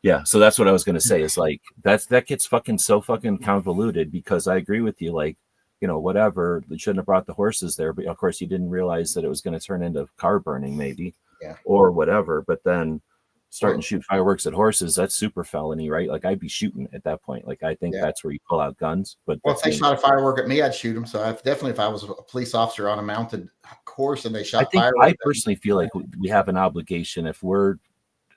Yeah, so that's what I was going to say, is like that gets fucking so fucking convoluted, because I agree with you, like, whatever, they shouldn't have brought the horses there, but of course you didn't realize that it was going to turn into car burning, maybe, or whatever. But then starting to shoot fireworks at horses, that's super felony, right? Like, I'd be shooting at that point. Like, I think that's where you pull out guns. But if they shot a firework at me, I'd shoot them. So if I was a police officer on a mounted horse and they shot fireworks, I personally feel like we have an obligation, if we're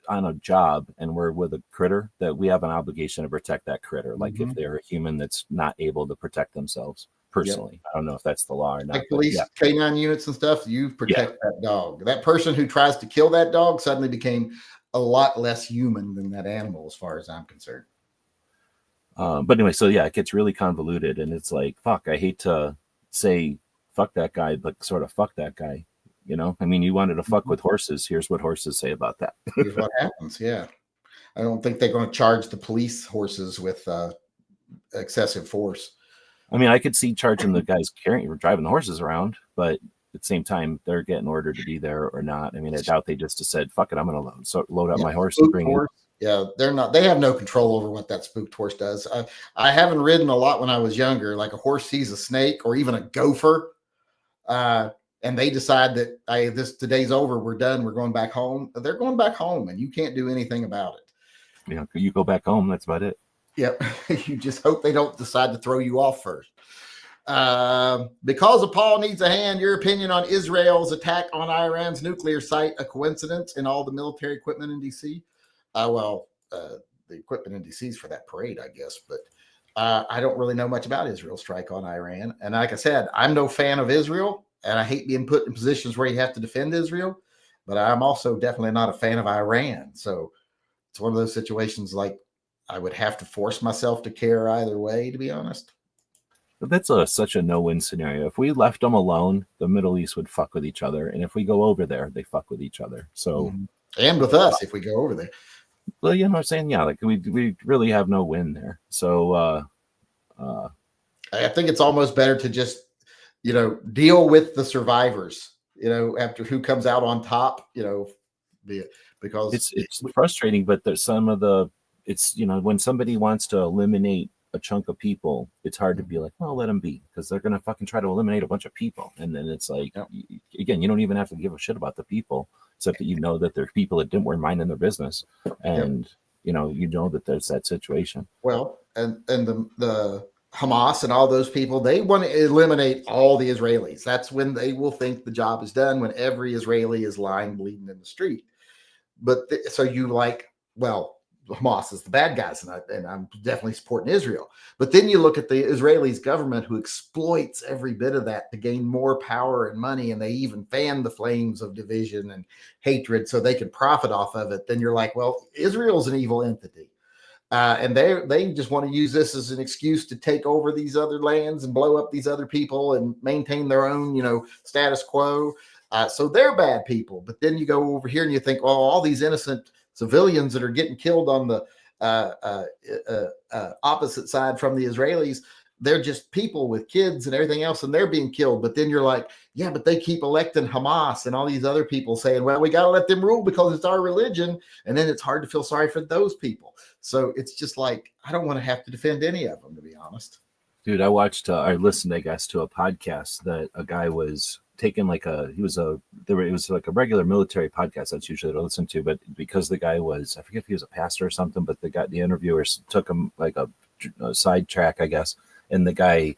on a job and we're with a critter, that we have an obligation to protect that critter. Like, if they're a human that's not able to protect themselves. Personally, I don't know if that's the law or not. Like police canine units and stuff, you protect that dog. That person who tries to kill that dog suddenly became a lot less human than that animal, as far as I'm concerned. But anyway, so it gets really convoluted, and it's like, fuck, I hate to say fuck that guy, but sort of fuck that guy. I mean, you wanted to fuck with horses. Here's what horses say about that. Here's what happens. Yeah. I don't think they're going to charge the police horses with excessive force. I mean, I could see charging the guys driving the horses around, but at the same time, they're getting ordered to be there or not. I mean, I doubt they just said, fuck it, I'm going to load up my horse and bring it. Yeah, they're not. They have no control over what that spooked horse does. I haven't ridden a lot when I was younger. Like, a horse sees a snake or even a gopher, and they decide that today's over, we're done, we're going back home. They're going back home, and you can't do anything about it. You go back home. That's about it. Yep. You just hope they don't decide to throw you off first. Because of Paul needs a hand, your opinion on Israel's attack on Iran's nuclear site, a coincidence in all the military equipment in D.C.? The equipment in D.C. is for that parade, I guess. But I don't really know much about Israel's strike on Iran. And like I said, I'm no fan of Israel, and I hate being put in positions where you have to defend Israel. But I'm also definitely not a fan of Iran. So it's one of those situations, like, I would have to force myself to care either way, to be honest. But that's such a no-win scenario. If we left them alone, the Middle East would fuck with each other. And if we go over there, they fuck with each other. So, and with us, if we go over there. Well, you know what I'm saying? Yeah, like we really have no win there. So I think it's almost better to just, deal with the survivors, after who comes out on top, because it's frustrating, but there's when somebody wants to eliminate a chunk of people, it's hard to be like, well, let them be, because they're going to fucking try to eliminate a bunch of people. And then it's like, again, you don't even have to give a shit about the people, except that that there are people that weren't minding their business. And, that there's that situation. Well, and the Hamas and all those people, they want to eliminate all the Israelis. That's when they will think the job is done, when every Israeli is lying, bleeding in the street. But so you like, well, Hamas is the bad guys, and I'm definitely supporting Israel. But then you look at the Israelis government, who exploits every bit of that to gain more power and money, and they even fan the flames of division and hatred so they can profit off of it. Then you're like, well, Israel's an evil entity. And they just want to use this as an excuse to take over these other lands and blow up these other people and maintain their own, status quo. So they're bad people. But then you go over here and you think, well, all these innocent civilians that are getting killed on the opposite side from the Israelis, they're just people with kids and everything else, and they're being killed. But then you're like, yeah, but they keep electing Hamas and all these other people saying, well, we got to let them rule because it's our religion. And then it's hard to feel sorry for those people. So it's just like, I don't want to have to defend any of them, to be honest. Dude, I listened, I guess, to a podcast that a guy was taking it was like a regular military podcast. That's usually what I listen to. But because the guy was, I forget if he was a pastor or something, but the interviewers took him like a sidetrack, I guess. And the guy,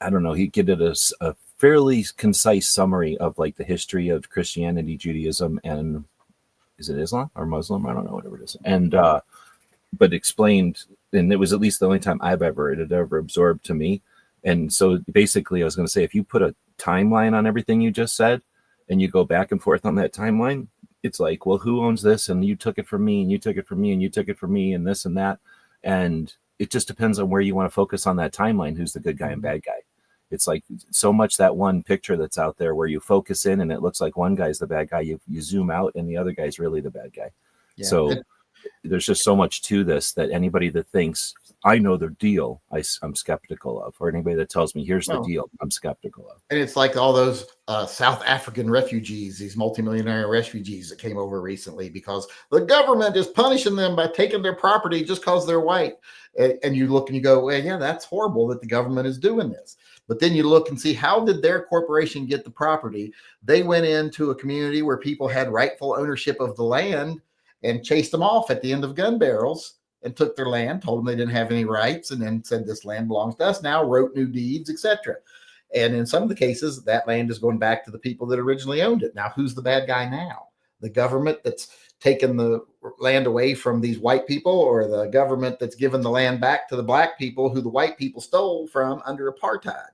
I don't know, he gave it a fairly concise summary of like the history of Christianity, Judaism, and is it Islam or Muslim? I don't know, whatever it is. And, but explained, and it was at least the only time it had ever absorbed to me. And so basically I was going to say, if you put a timeline on everything you just said, and you go back and forth on that timeline, it's like, well, who owns this? And you took it from me, and you took it from me, and you took it from me, and this and that. And it just depends on where you want to focus on that timeline, who's the good guy and bad guy. It's like so much that one picture that's out there where you focus in and it looks like one guy's the bad guy. You zoom out and the other guy's really the bad guy. Yeah. So there's just so much to this that anybody that thinks I know their deal, I'm skeptical of, or anybody that tells me here's the deal, I'm skeptical of. And it's like all those South African refugees, these multimillionaire refugees that came over recently because the government is punishing them by taking their property just because they're white. And you look and you go, well, yeah, that's horrible that the government is doing this. But then you look and see, how did their corporation get the property? They went into a community where people had rightful ownership of the land and chased them off at the end of gun barrels and took their land, told them they didn't have any rights, and then said this land belongs to us now, wrote new deeds, etc. And in some of the cases, that land is going back to the people that originally owned it. Now, who's the bad guy now? The government that's taken the land away from these white people, or the government that's given the land back to the black people who the white people stole from under apartheid?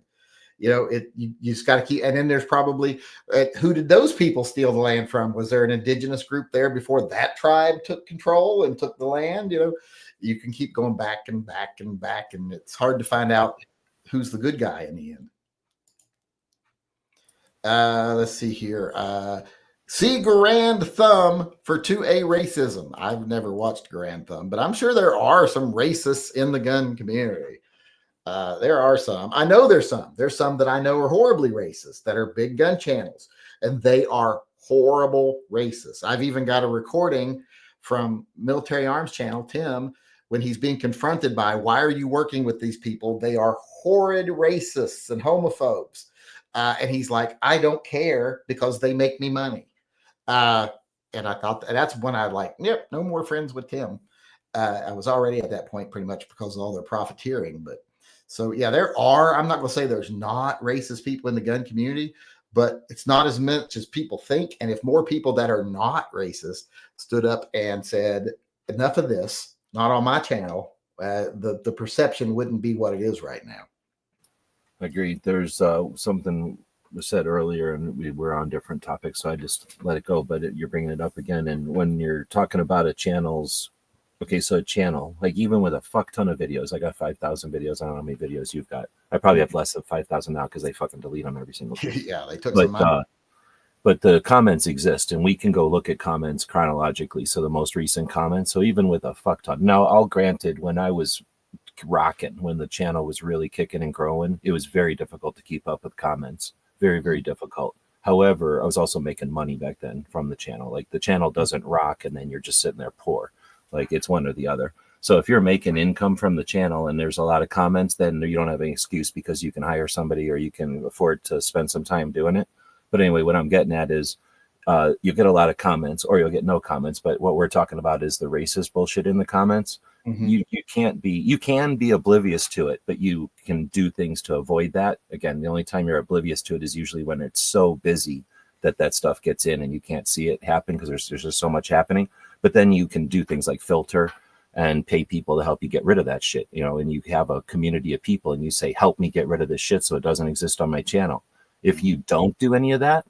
You just got to keep. And then there's probably, who did those people steal the land from? Was there an indigenous group there before that tribe took control and took the land? You can keep going back and back and back, and it's hard to find out who's the good guy in the end. Let's see here. See Grand Thumb for 2A racism. I've never watched Grand Thumb, but I'm sure there are some racists in the gun community. There are some. I know there's some. There's some that I know are horribly racist that are big gun channels, and they are horrible racists. I've even got a recording from Military Arms Channel, Tim, when he's being confronted by, why are you working with these people? They are horrid racists and homophobes. And he's like, I don't care because they make me money. And I thought that's when I like, yep, no more friends with Tim. I was already at that point pretty much because of all their profiteering. But so, yeah, there are, I'm not going to say there's not racist people in the gun community, but it's not as much as people think. And if more people that are not racist stood up and said, enough of this, not on my channel, the perception wouldn't be what it is right now. Agreed. There's something was said earlier, and we were on different topics, so I just let it go. But you're bringing it up again, and when you're talking about a channel's, okay, so a channel, like even with a fuck ton of videos, I got 5,000 videos. I don't know how many videos you've got. I probably have less than 5,000 now because they fucking delete them every single day. Yeah, they took some money. But the comments exist, and we can go look at comments chronologically. So the most recent comments. So even with a fuck ton. Now, I'll granted, when I was rocking, when the channel was really kicking and growing, it was very difficult to keep up with comments. Very, very difficult. However, I was also making money back then from the channel. Like the channel doesn't rock, and then you're just sitting there poor. Like it's one or the other. So if you're making income from the channel and there's a lot of comments, then you don't have any excuse because you can hire somebody or you can afford to spend some time doing it. But anyway, what I'm getting at is you get a lot of comments or you'll get no comments. But what we're talking about is the racist bullshit in the comments. You can't be, you can be oblivious to it, but you can do things to avoid that. Again, the only time you're oblivious to it is usually when it's so busy that that stuff gets in and you can't see it happen because there's just so much happening. But then you can do things like filter and pay people to help you get rid of that shit, you know, and you have a community of people and you say, help me get rid of this shit so it doesn't exist on my channel. If you don't do any of that,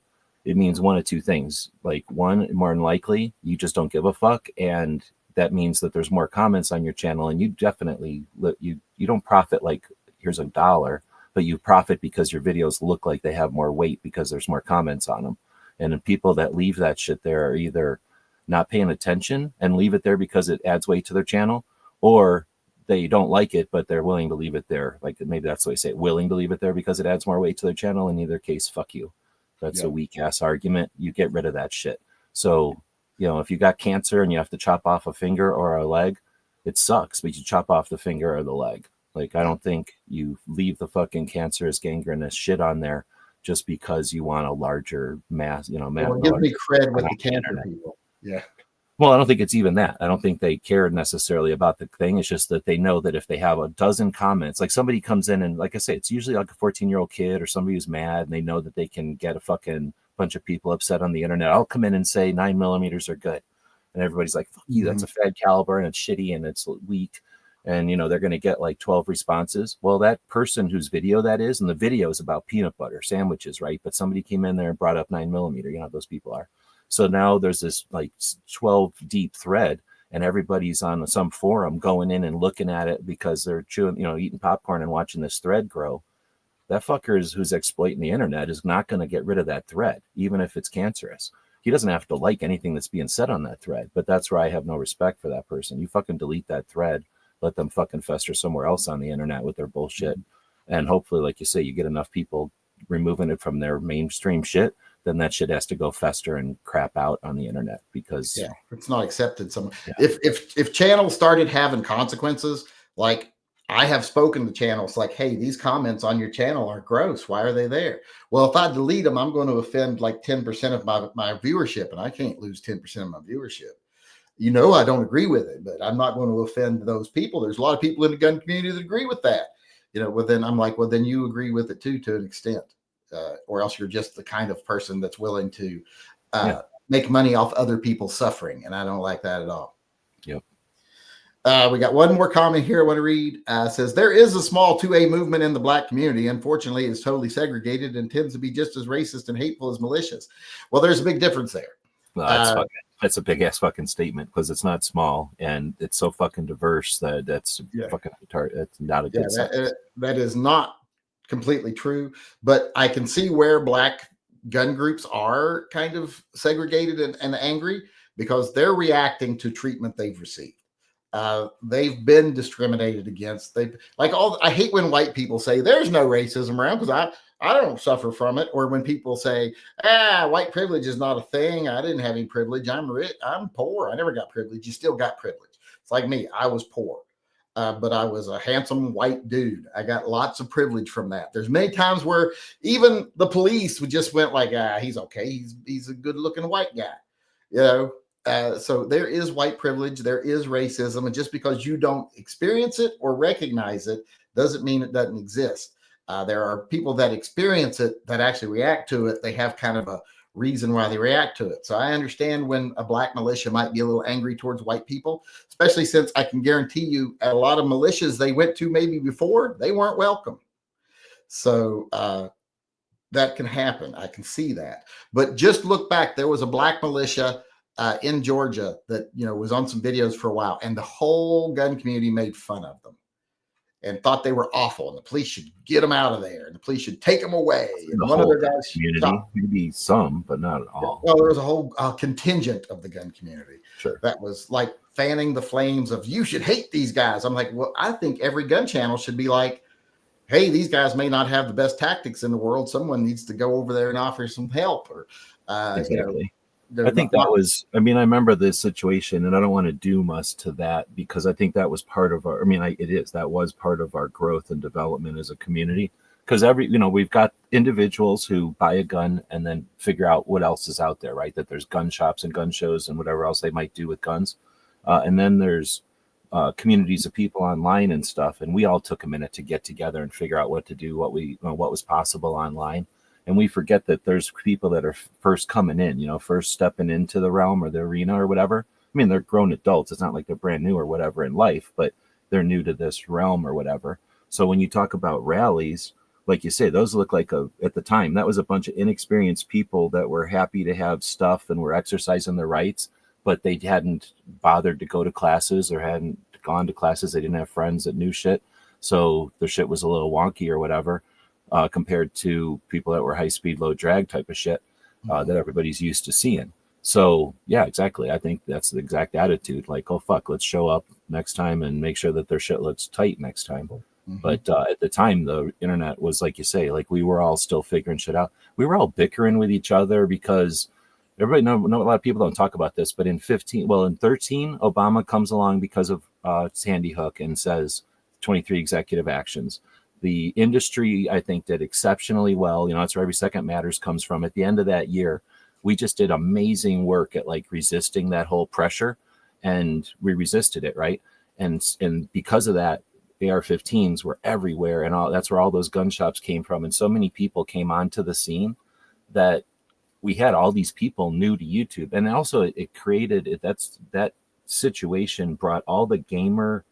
it means one of two things. Like, one, more than likely, you just don't give a fuck, and that means that there's more comments on your channel, and you definitely, you don't profit like here's $1, but you profit because your videos look like they have more weight because there's more comments on them. And the people that leave that shit there are either not paying attention and leave it there because it adds weight to their channel, or they don't like it, but they're willing to leave it there. Like, maybe that's the way I say it, willing to leave it there because it adds more weight to their channel. In either case, fuck you. That's a weak ass argument. You get rid of that shit. So, you know, if you got cancer and you have to chop off a finger or a leg, it sucks, but you chop off the finger or the leg. Like, I don't think you leave the fucking cancerous, gangrenous shit on there just because you want a larger mass, you know, Well, give me cred with the cancer people. Yeah. Well, I don't think it's even that. I don't think they care necessarily about the thing. It's just that they know that if they have a dozen comments, like somebody comes in and, like I say, it's usually like a 14-year-old kid or somebody who's mad and they know that they can get a fucking bunch of people upset on the internet. I'll come in and say 9mm are good. And everybody's like, fuck you, that's a fad caliber and it's shitty and it's weak. And, you know, they're going to get like 12 responses. Well, that person whose video that is, and the video is about peanut butter sandwiches, right? But somebody came in there and brought up 9mm. You know how those people are. So now there's this like 12 deep thread and everybody's on some forum going in and looking at it because they're chewing, you know, eating popcorn and watching this thread grow. That fucker who's exploiting the internet is not going to get rid of that thread, even if it's cancerous. He doesn't have to like anything that's being said on that thread, but that's where I have no respect for that person. You fucking delete that thread, let them fucking fester somewhere else on the internet with their bullshit. And hopefully, like you say, you get enough people removing it from their mainstream shit, then that shit has to go fester and crap out on the internet because it's not accepted. If channels started having consequences, like I have spoken to channels like, hey, these comments on your channel are gross. Why are they there? Well, if I delete them, I'm going to offend like 10% of my viewership, and I can't lose 10% of my viewership. You know, I don't agree with it, but I'm not going to offend those people. There's a lot of people in the gun community that agree with that. You know, well, then I'm like, well, then you agree with it too, to an extent. Or else you're just the kind of person that's willing to make money off other people's suffering. And I don't like that at all. Yep. We got one more comment here I want to read. Says, there is a small 2A movement in the Black community. Unfortunately, it's totally segregated and tends to be just as racist and hateful as malicious. Well, there's a big difference there. Well, that's a big ass fucking statement because it's not small and it's so fucking diverse that's fucking it's not a good sentence. That is not completely true, but I can see where Black gun groups are kind of segregated and angry because they're reacting to treatment they've received. They've been discriminated against. I hate when white people say there's no racism around because I don't suffer from it. Or when people say, white privilege is not a thing. I didn't have any privilege. I'm rich. I'm poor. I never got privilege. You still got privilege. It's like me. I was poor. But I was a handsome white dude. I got lots of privilege from that. There's many times where even the police would just went like, he's okay. He's a good looking white guy, you know? So there is white privilege. There is racism. And just because you don't experience it or recognize it doesn't mean it doesn't exist. There are people that experience it that actually react to it. They have kind of a reason why they react to it. So I understand when a Black militia might be a little angry towards white people, especially since I can guarantee you at a lot of militias they went to maybe before, they weren't welcome. So that can happen. I can see that. But just look back. There was a Black militia in Georgia that, you know, was on some videos for a while, and the whole gun community made fun of them and thought they were awful, and the police should get them out of there, and the police should take them away. And one of their guys community, maybe some, but not at all. Well, there was a whole contingent of the gun community that was like fanning the flames of, you should hate these guys. I'm like, well, I think every gun channel should be like, hey, these guys may not have the best tactics in the world. Someone needs to go over there and offer some help. Or exactly. I think that was, I mean, I remember this situation, and I don't want to doom us to that because I think that was part of our, that was part of our growth and development as a community. Because we've got individuals who buy a gun and then figure out what else is out there, right? That there's gun shops and gun shows and whatever else they might do with guns. And then there's communities of people online and stuff, and we all took a minute to get together and figure out what to do, what was possible online. And we forget that there's people that are first coming in, first stepping into the realm or the arena or whatever. I mean, they're grown adults. It's not like they're brand new or whatever in life, but they're new to this realm or whatever. So when you talk about rallies, like you say, those look like at the time, that was a bunch of inexperienced people that were happy to have stuff and were exercising their rights, but they hadn't bothered to go to classes or hadn't gone to classes. They didn't have friends that knew shit. So their shit was a little wonky or whatever, compared to people that were high speed, low drag type of shit that everybody's used to seeing. So yeah, exactly. I think that's the exact attitude. Like, oh, fuck, let's show up next time and make sure that their shit looks tight next time. But at the time, the internet was, like you say, like we were all still figuring shit out. We were all bickering with each other because everybody know a lot of people don't talk about this, but in 13, Obama comes along because of Sandy Hook and says 23 executive actions. The industry, I think, did exceptionally well. That's where Every Second Matters comes from. At the end of that year, we just did amazing work at like resisting that whole pressure, and we resisted it, right? And because of that, AR-15s were everywhere, and that's where all those gun shops came from. And so many people came onto the scene that we had all these people new to YouTube. And also it created that situation brought all the gamer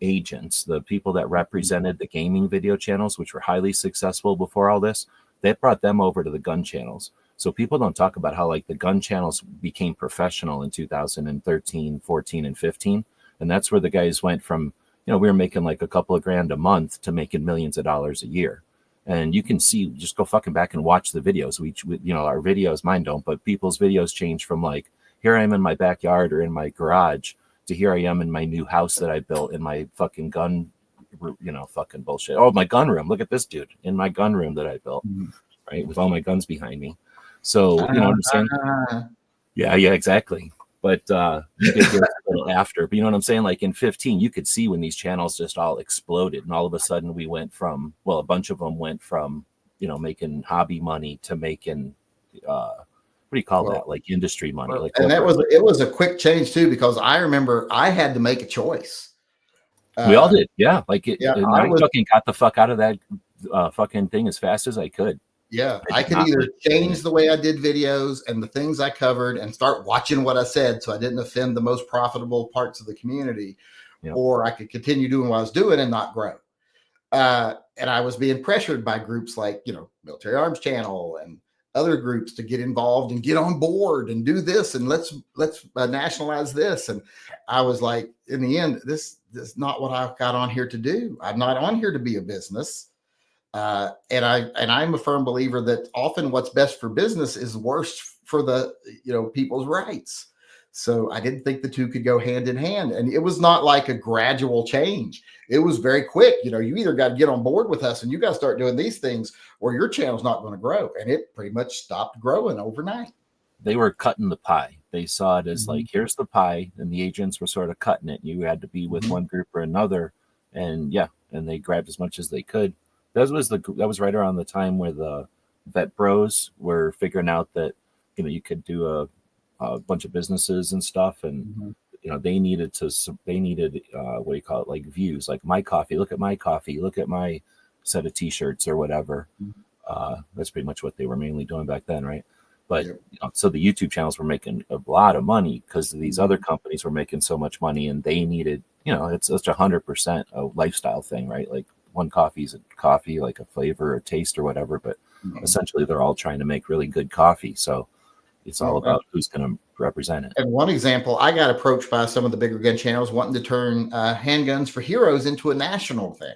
agents, the people that represented the gaming video channels, which were highly successful before all this, that brought them over to the gun channels. So people don't talk about how like the gun channels became professional in 2013, 14, and 15. And that's where the guys went from, we were making like a couple of grand a month to making millions of dollars a year. And you can see, just go fucking back and watch the videos. Our videos, mine don't, but people's videos change from like, here I am in my backyard or in my garage to here I am in my new house that I built in my fucking gun, fucking bullshit. Oh, my gun room. Look at this dude in my gun room that I built, right? With all my guns behind me. So, you know what I'm saying? Yeah, exactly. But you did get a little after. But you know what I'm saying? Like in 15, you could see when these channels just all exploded. And all of a sudden we went from, a bunch of them went from, making hobby money to making, what do you call that? Like industry money. And it was a quick change too, because I remember I had to make a choice. We all did. Yeah. I fucking got the fuck out of that fucking thing as fast as I could. Yeah, I could either change the way I did videos and the things I covered and start watching what I said so I didn't offend the most profitable parts of the community, or I could continue doing what I was doing and not grow. And I was being pressured by groups like, Military Arms Channel and other groups to get involved and get on board and do this and let's nationalize this. And I was like, in the end, this is not what I got on here to do. I'm not on here to be a business. And I'm a firm believer that often what's best for business is worse for the people's rights. So I didn't think the two could go hand in hand, and it was not like a gradual change. It was very quick. You either got to get on board with us and you got to start doing these things, or your channel's not going to grow. And it pretty much stopped growing overnight. They were cutting the pie. They saw it as like, here's the pie, and the agents were sort of cutting it. You had to be with one group or another, and they grabbed as much as they could. That was right around the time where the vet bros were figuring out that you could do a bunch of businesses and stuff, and they needed what do you call it, like views, like my coffee. Look at my coffee. Look at my set of T-shirts or whatever. That's pretty much what they were mainly doing back then, right? But so the YouTube channels were making a lot of money because these other companies were making so much money, and they needed, it's such 100% a lifestyle thing, right? Like, one coffee is a coffee, like a flavor or taste or whatever, but essentially they're all trying to make really good coffee. So it's all about who's going to represent it. And one example, I got approached by some of the bigger gun channels wanting to turn Handguns for Heroes into a national thing.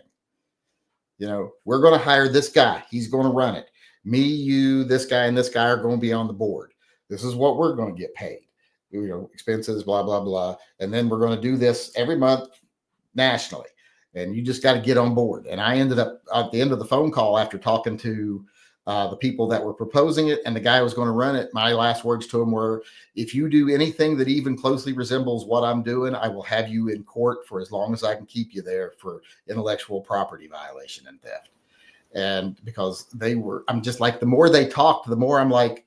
We're going to hire this guy. He's going to run it. Me, you, this guy, and this guy are going to be on the board. This is what we're going to get paid. Expenses, blah, blah, blah. And then we're going to do this every month nationally. And you just got to get on board. And I ended up at the end of the phone call, after talking to the people that were proposing it and the guy who was going to run it, my last words to him were, if you do anything that even closely resembles what I'm doing, I will have you in court for as long as I can keep you there for intellectual property violation and theft. And because I'm just like, the more they talked, the more I'm like,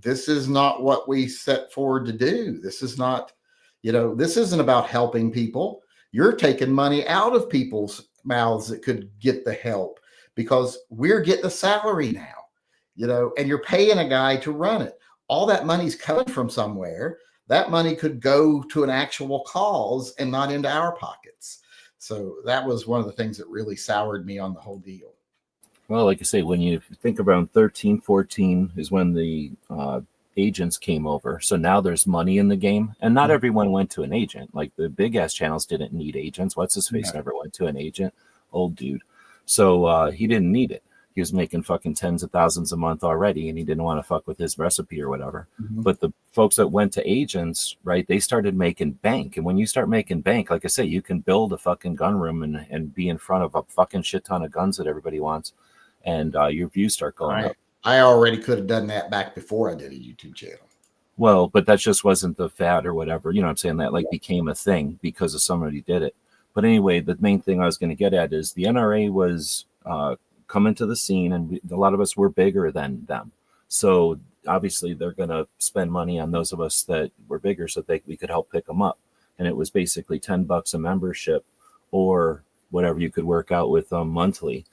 this is not what we set forward to do. This is not, this isn't about helping people. you're taking money out of people's mouths that could get the help because we're getting a salary now, and you're paying a guy to run it. All that money's coming from somewhere. That money could go to an actual cause and not into our pockets. So that was one of the things that really soured me on the whole deal. Well, like I say, when you think around 13, 14 is when the agents came over. So now there's money in the game. And not everyone went to an agent. Like the big ass channels didn't need agents. What's his face never went to an agent. Old dude. So he didn't need it. He was making fucking tens of thousands a month already, and he didn't want to fuck with his recipe or whatever. But the folks that went to agents, right, they started making bank. And when you start making bank, like I say, you can build a fucking gun room and be in front of a fucking shit ton of guns that everybody wants. And your views start going up. I already could have done that back before I did a YouTube channel. Well, but that just wasn't the fad or whatever. You know what I'm saying? That like became a thing because of somebody did it. But anyway, the main thing I was going to get at is the NRA was coming to the scene, and a lot of us were bigger than them. So obviously they're going to spend money on those of us that were bigger so that we could help pick them up. And it was basically $10 a membership or whatever you could work out with them monthly.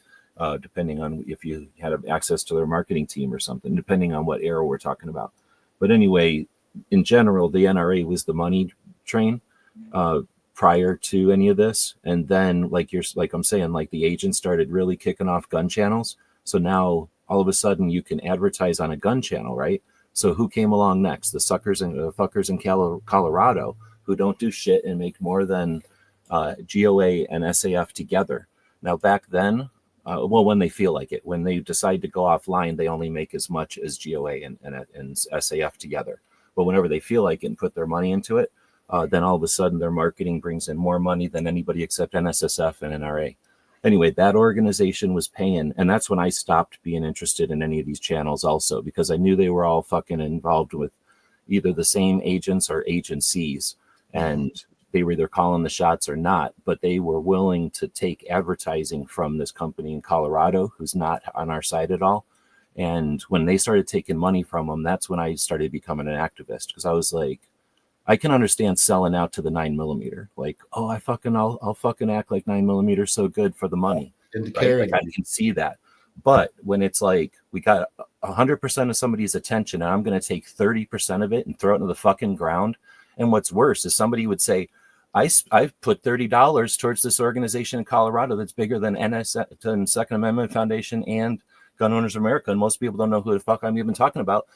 Depending on if you had access to their marketing team or something, depending on what era we're talking about. But anyway, in general, the NRA was the money train prior to any of this. And then like I'm saying, like the agents started really kicking off gun channels. So now all of a sudden you can advertise on a gun channel, right? So who came along next? The suckers and fuckers in Colorado who don't do shit and make more than GOA and SAF together. Now back then, when they feel like it, when they decide to go offline, they only make as much as GOA and SAF together. But whenever they feel like it and put their money into it, then all of a sudden their marketing brings in more money than anybody except NSSF and NRA. Anyway, that organization was paying, and that's when I stopped being interested in any of these channels also, because I knew they were all fucking involved with either the same agents or agencies, and they were either calling the shots or not, but they were willing to take advertising from this company in Colorado who's not on our side at all. And when they started taking money from them, that's when I started becoming an activist, because I was like, I can understand selling out to the 9mm. Like, oh, I'll fucking act like 9mm so good for the money. Right? Like, I can see that. But when it's like we got 100% of somebody's attention and I'm going to take 30% of it and throw it into the fucking ground. And what's worse is somebody would say, I've put $30 towards this organization in Colorado that's bigger than Second Amendment Foundation and Gun Owners America, and most people don't know who the fuck I'm even talking about.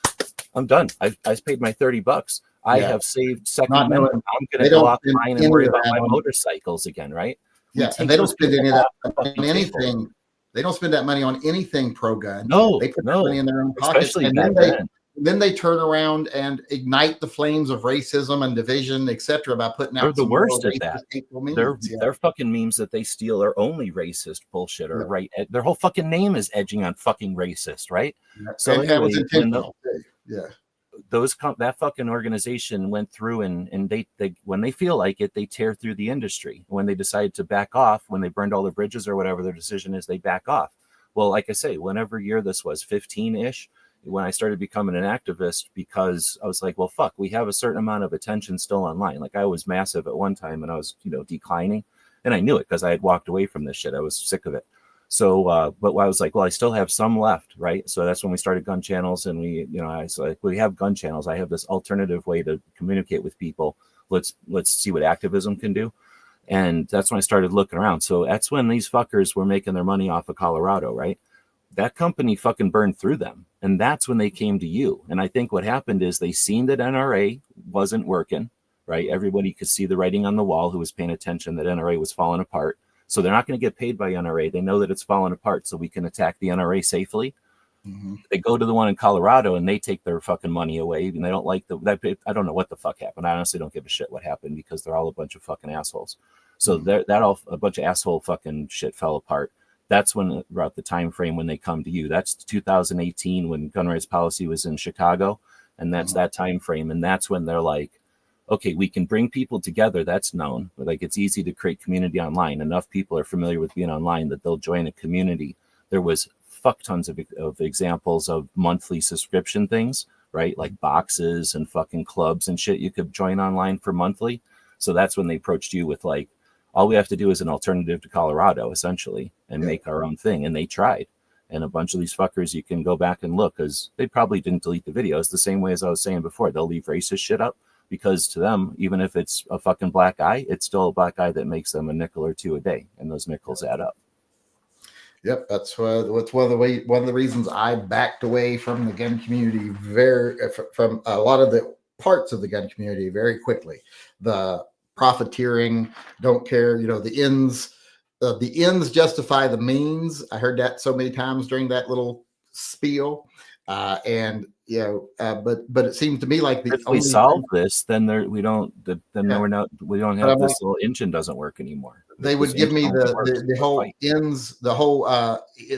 I'm done. I paid my $30. I have saved Second Amendment. I'm going to go offline and worry about my motorcycles again, right? Yeah, and they don't spend any of that on anything. They don't spend that money on anything pro-gun. No, they put that money in their own pockets, and then they turn around and ignite the flames of racism and division, etc., by putting out. They're the worst at that. Their fucking memes that they steal are only racist bullshit, or right? Their whole fucking name is edging on fucking racist, right? Yeah. So anyway, that was intentional. That fucking organization went through and they when they feel like it, they tear through the industry. When they decide to back off, when they burned all their bridges or whatever their decision is, they back off. Well, like I say, whenever year this was, 15-ish. When I started becoming an activist, because I was like, well, fuck, we have a certain amount of attention still online. Like I was massive at one time and I was, declining, and I knew it because I had walked away from this shit. I was sick of it. So, but I was like, well, I still have some left. Right. So that's when we started gun channels, and we have gun channels. I have this alternative way to communicate with people. Let's see what activism can do. And that's when I started looking around. So that's when these fuckers were making their money off of Colorado. Right. That company fucking burned through them. And that's when they came to you. And I think what happened is they seen that NRA wasn't working, right? Everybody could see the writing on the wall who was paying attention that NRA was falling apart. So they're not going to get paid by NRA. They know that it's falling apart, so we can attack the NRA safely. They go to the one in Colorado and they take their fucking money away. And they don't like I don't know what the fuck happened. I honestly don't give a shit what happened, because they're all a bunch of fucking assholes. So a bunch of asshole fucking shit fell apart. That's when, about the time frame when they come to you. That's 2018 when gun rights policy was in Chicago, and that's that time frame. And that's when they're like, okay, we can bring people together. That's known. Like, it's easy to create community online. Enough people are familiar with being online that they'll join a community. There was fuck tons of examples of monthly subscription things, right? Like boxes and fucking clubs and shit you could join online for monthly. So that's when they approached you with like, all we have to do is an alternative to Colorado, essentially, and Yeah. make our own thing. And they tried. And a bunch of these fuckers, you can go back and look, because they probably didn't delete the videos the same way as I was saying before. They'll leave racist shit up because to them, even if it's a fucking black eye, it's still a black eye that makes them a nickel or two a day. And those nickels add up. Yep, that's what's one of the reasons I backed away from the gun community from a lot of the parts of the gun community very quickly. The profiteering, don't care, the ends justify the means. I heard that so many times during that little spiel, but it seems to me like the If we only solve thing, this, then we don't but have I'm this little engine doesn't work anymore. they If this would give engine me only works, the we'll whole fight.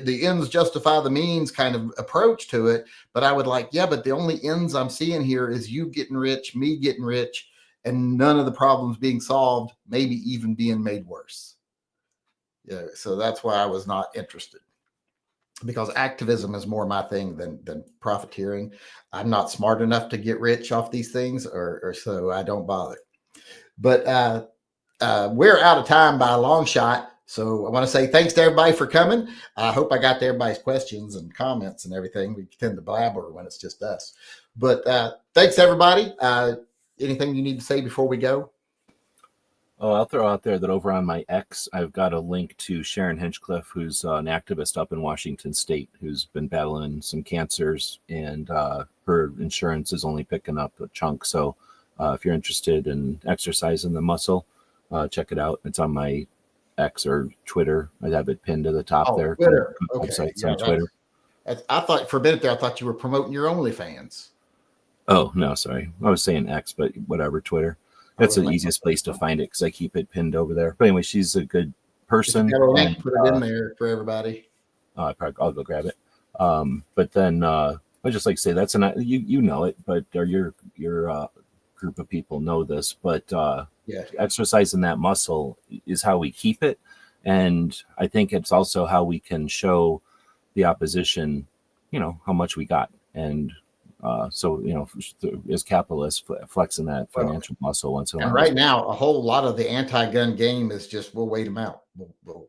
the ends justify the means kind of approach to it. But I would like, but the only ends I'm seeing here is you getting rich, me getting rich, and none of the problems being solved, maybe even being made worse. Yeah, so that's why I was not interested, because activism is more my thing than profiteering. I'm not smart enough to get rich off these things, or so I don't bother. But we're out of time by a long shot. So I want to say thanks to everybody for coming. I hope I got to everybody's questions and comments and everything. We tend to blabber when it's just us. But thanks, everybody. Anything you need to say before we go? Oh, I'll throw out there that over on my X, I've got a link to Sharon Hinchcliffe, who's an activist up in Washington State, who's been battling some cancers, and her insurance is only picking up a chunk. So if you're interested in exercising the muscle, check it out. It's on my X or Twitter. I have it pinned to the top there. Twitter. Okay. Websites on Twitter. I thought for a minute there, I thought you were promoting your OnlyFans. Oh, no, sorry. I was saying X, but whatever, Twitter. That's the easiest place to find it because I keep it pinned over there. But anyway, she's a good person. Got a link, put it in there for everybody. I'll go grab it. But then I just like to say that's you know it, but your group of people know this. But exercising that muscle is how we keep it, and I think it's also how we can show the opposition, how much we got. And so as capitalists, flexing that financial muscle once in a while. And right now, a whole lot of the anti-gun game is just we'll wait them out.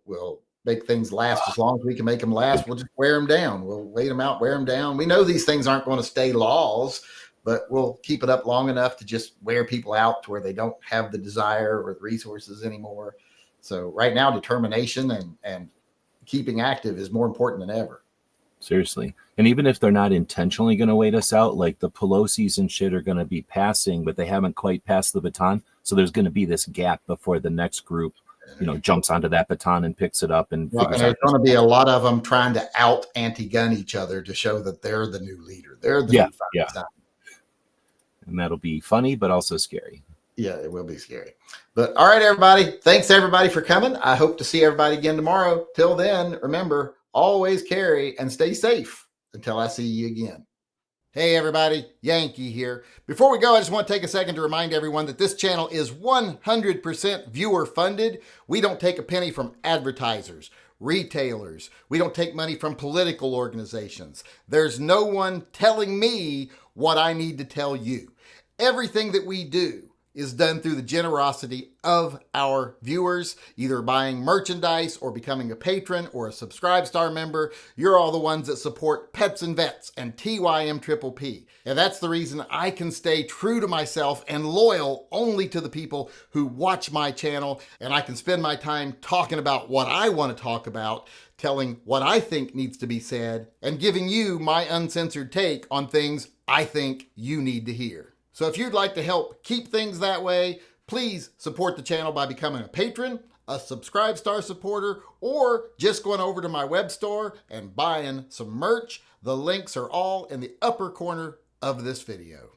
We'll make things last as long as we can make them last. We'll just wear them down. We'll wait them out, wear them down. We know these things aren't going to stay laws, but we'll keep it up long enough to just wear people out to where they don't have the desire or the resources anymore. So right now, determination and keeping active is more important than ever. Seriously. And even if they're not intentionally going to wait us out, like the Pelosi's and shit are going to be passing, but they haven't quite passed the baton. So there's going to be this gap before the next group, jumps onto that baton and picks it up. And there's going to be a lot of them trying to out anti-gun each other to show that they're the new leader. They're the new Feinstein. And that'll be funny, but also scary. Yeah, it will be scary. But all right, everybody. Thanks, everybody, for coming. I hope to see everybody again tomorrow. Till then, remember, always carry and stay safe until I see you again. Hey everybody, Yankee here. Before we go, I just want to take a second to remind everyone that this channel is 100% viewer funded. We don't take a penny from advertisers, retailers. We don't take money from political organizations. There's no one telling me what I need to tell you. Everything that we do is done through the generosity of our viewers, either buying merchandise or becoming a patron or a Subscribe Star member. You're all the ones that support Pets and Vets and TYMP. And that's the reason I can stay true to myself and loyal only to the people who watch my channel. And I can spend my time talking about what I want to talk about, telling what I think needs to be said, and giving you my uncensored take on things I think you need to hear. So if you'd like to help keep things that way, please support the channel by becoming a patron, a Subscribe Star supporter, or just going over to my web store and buying some merch. The links are all in the upper corner of this video.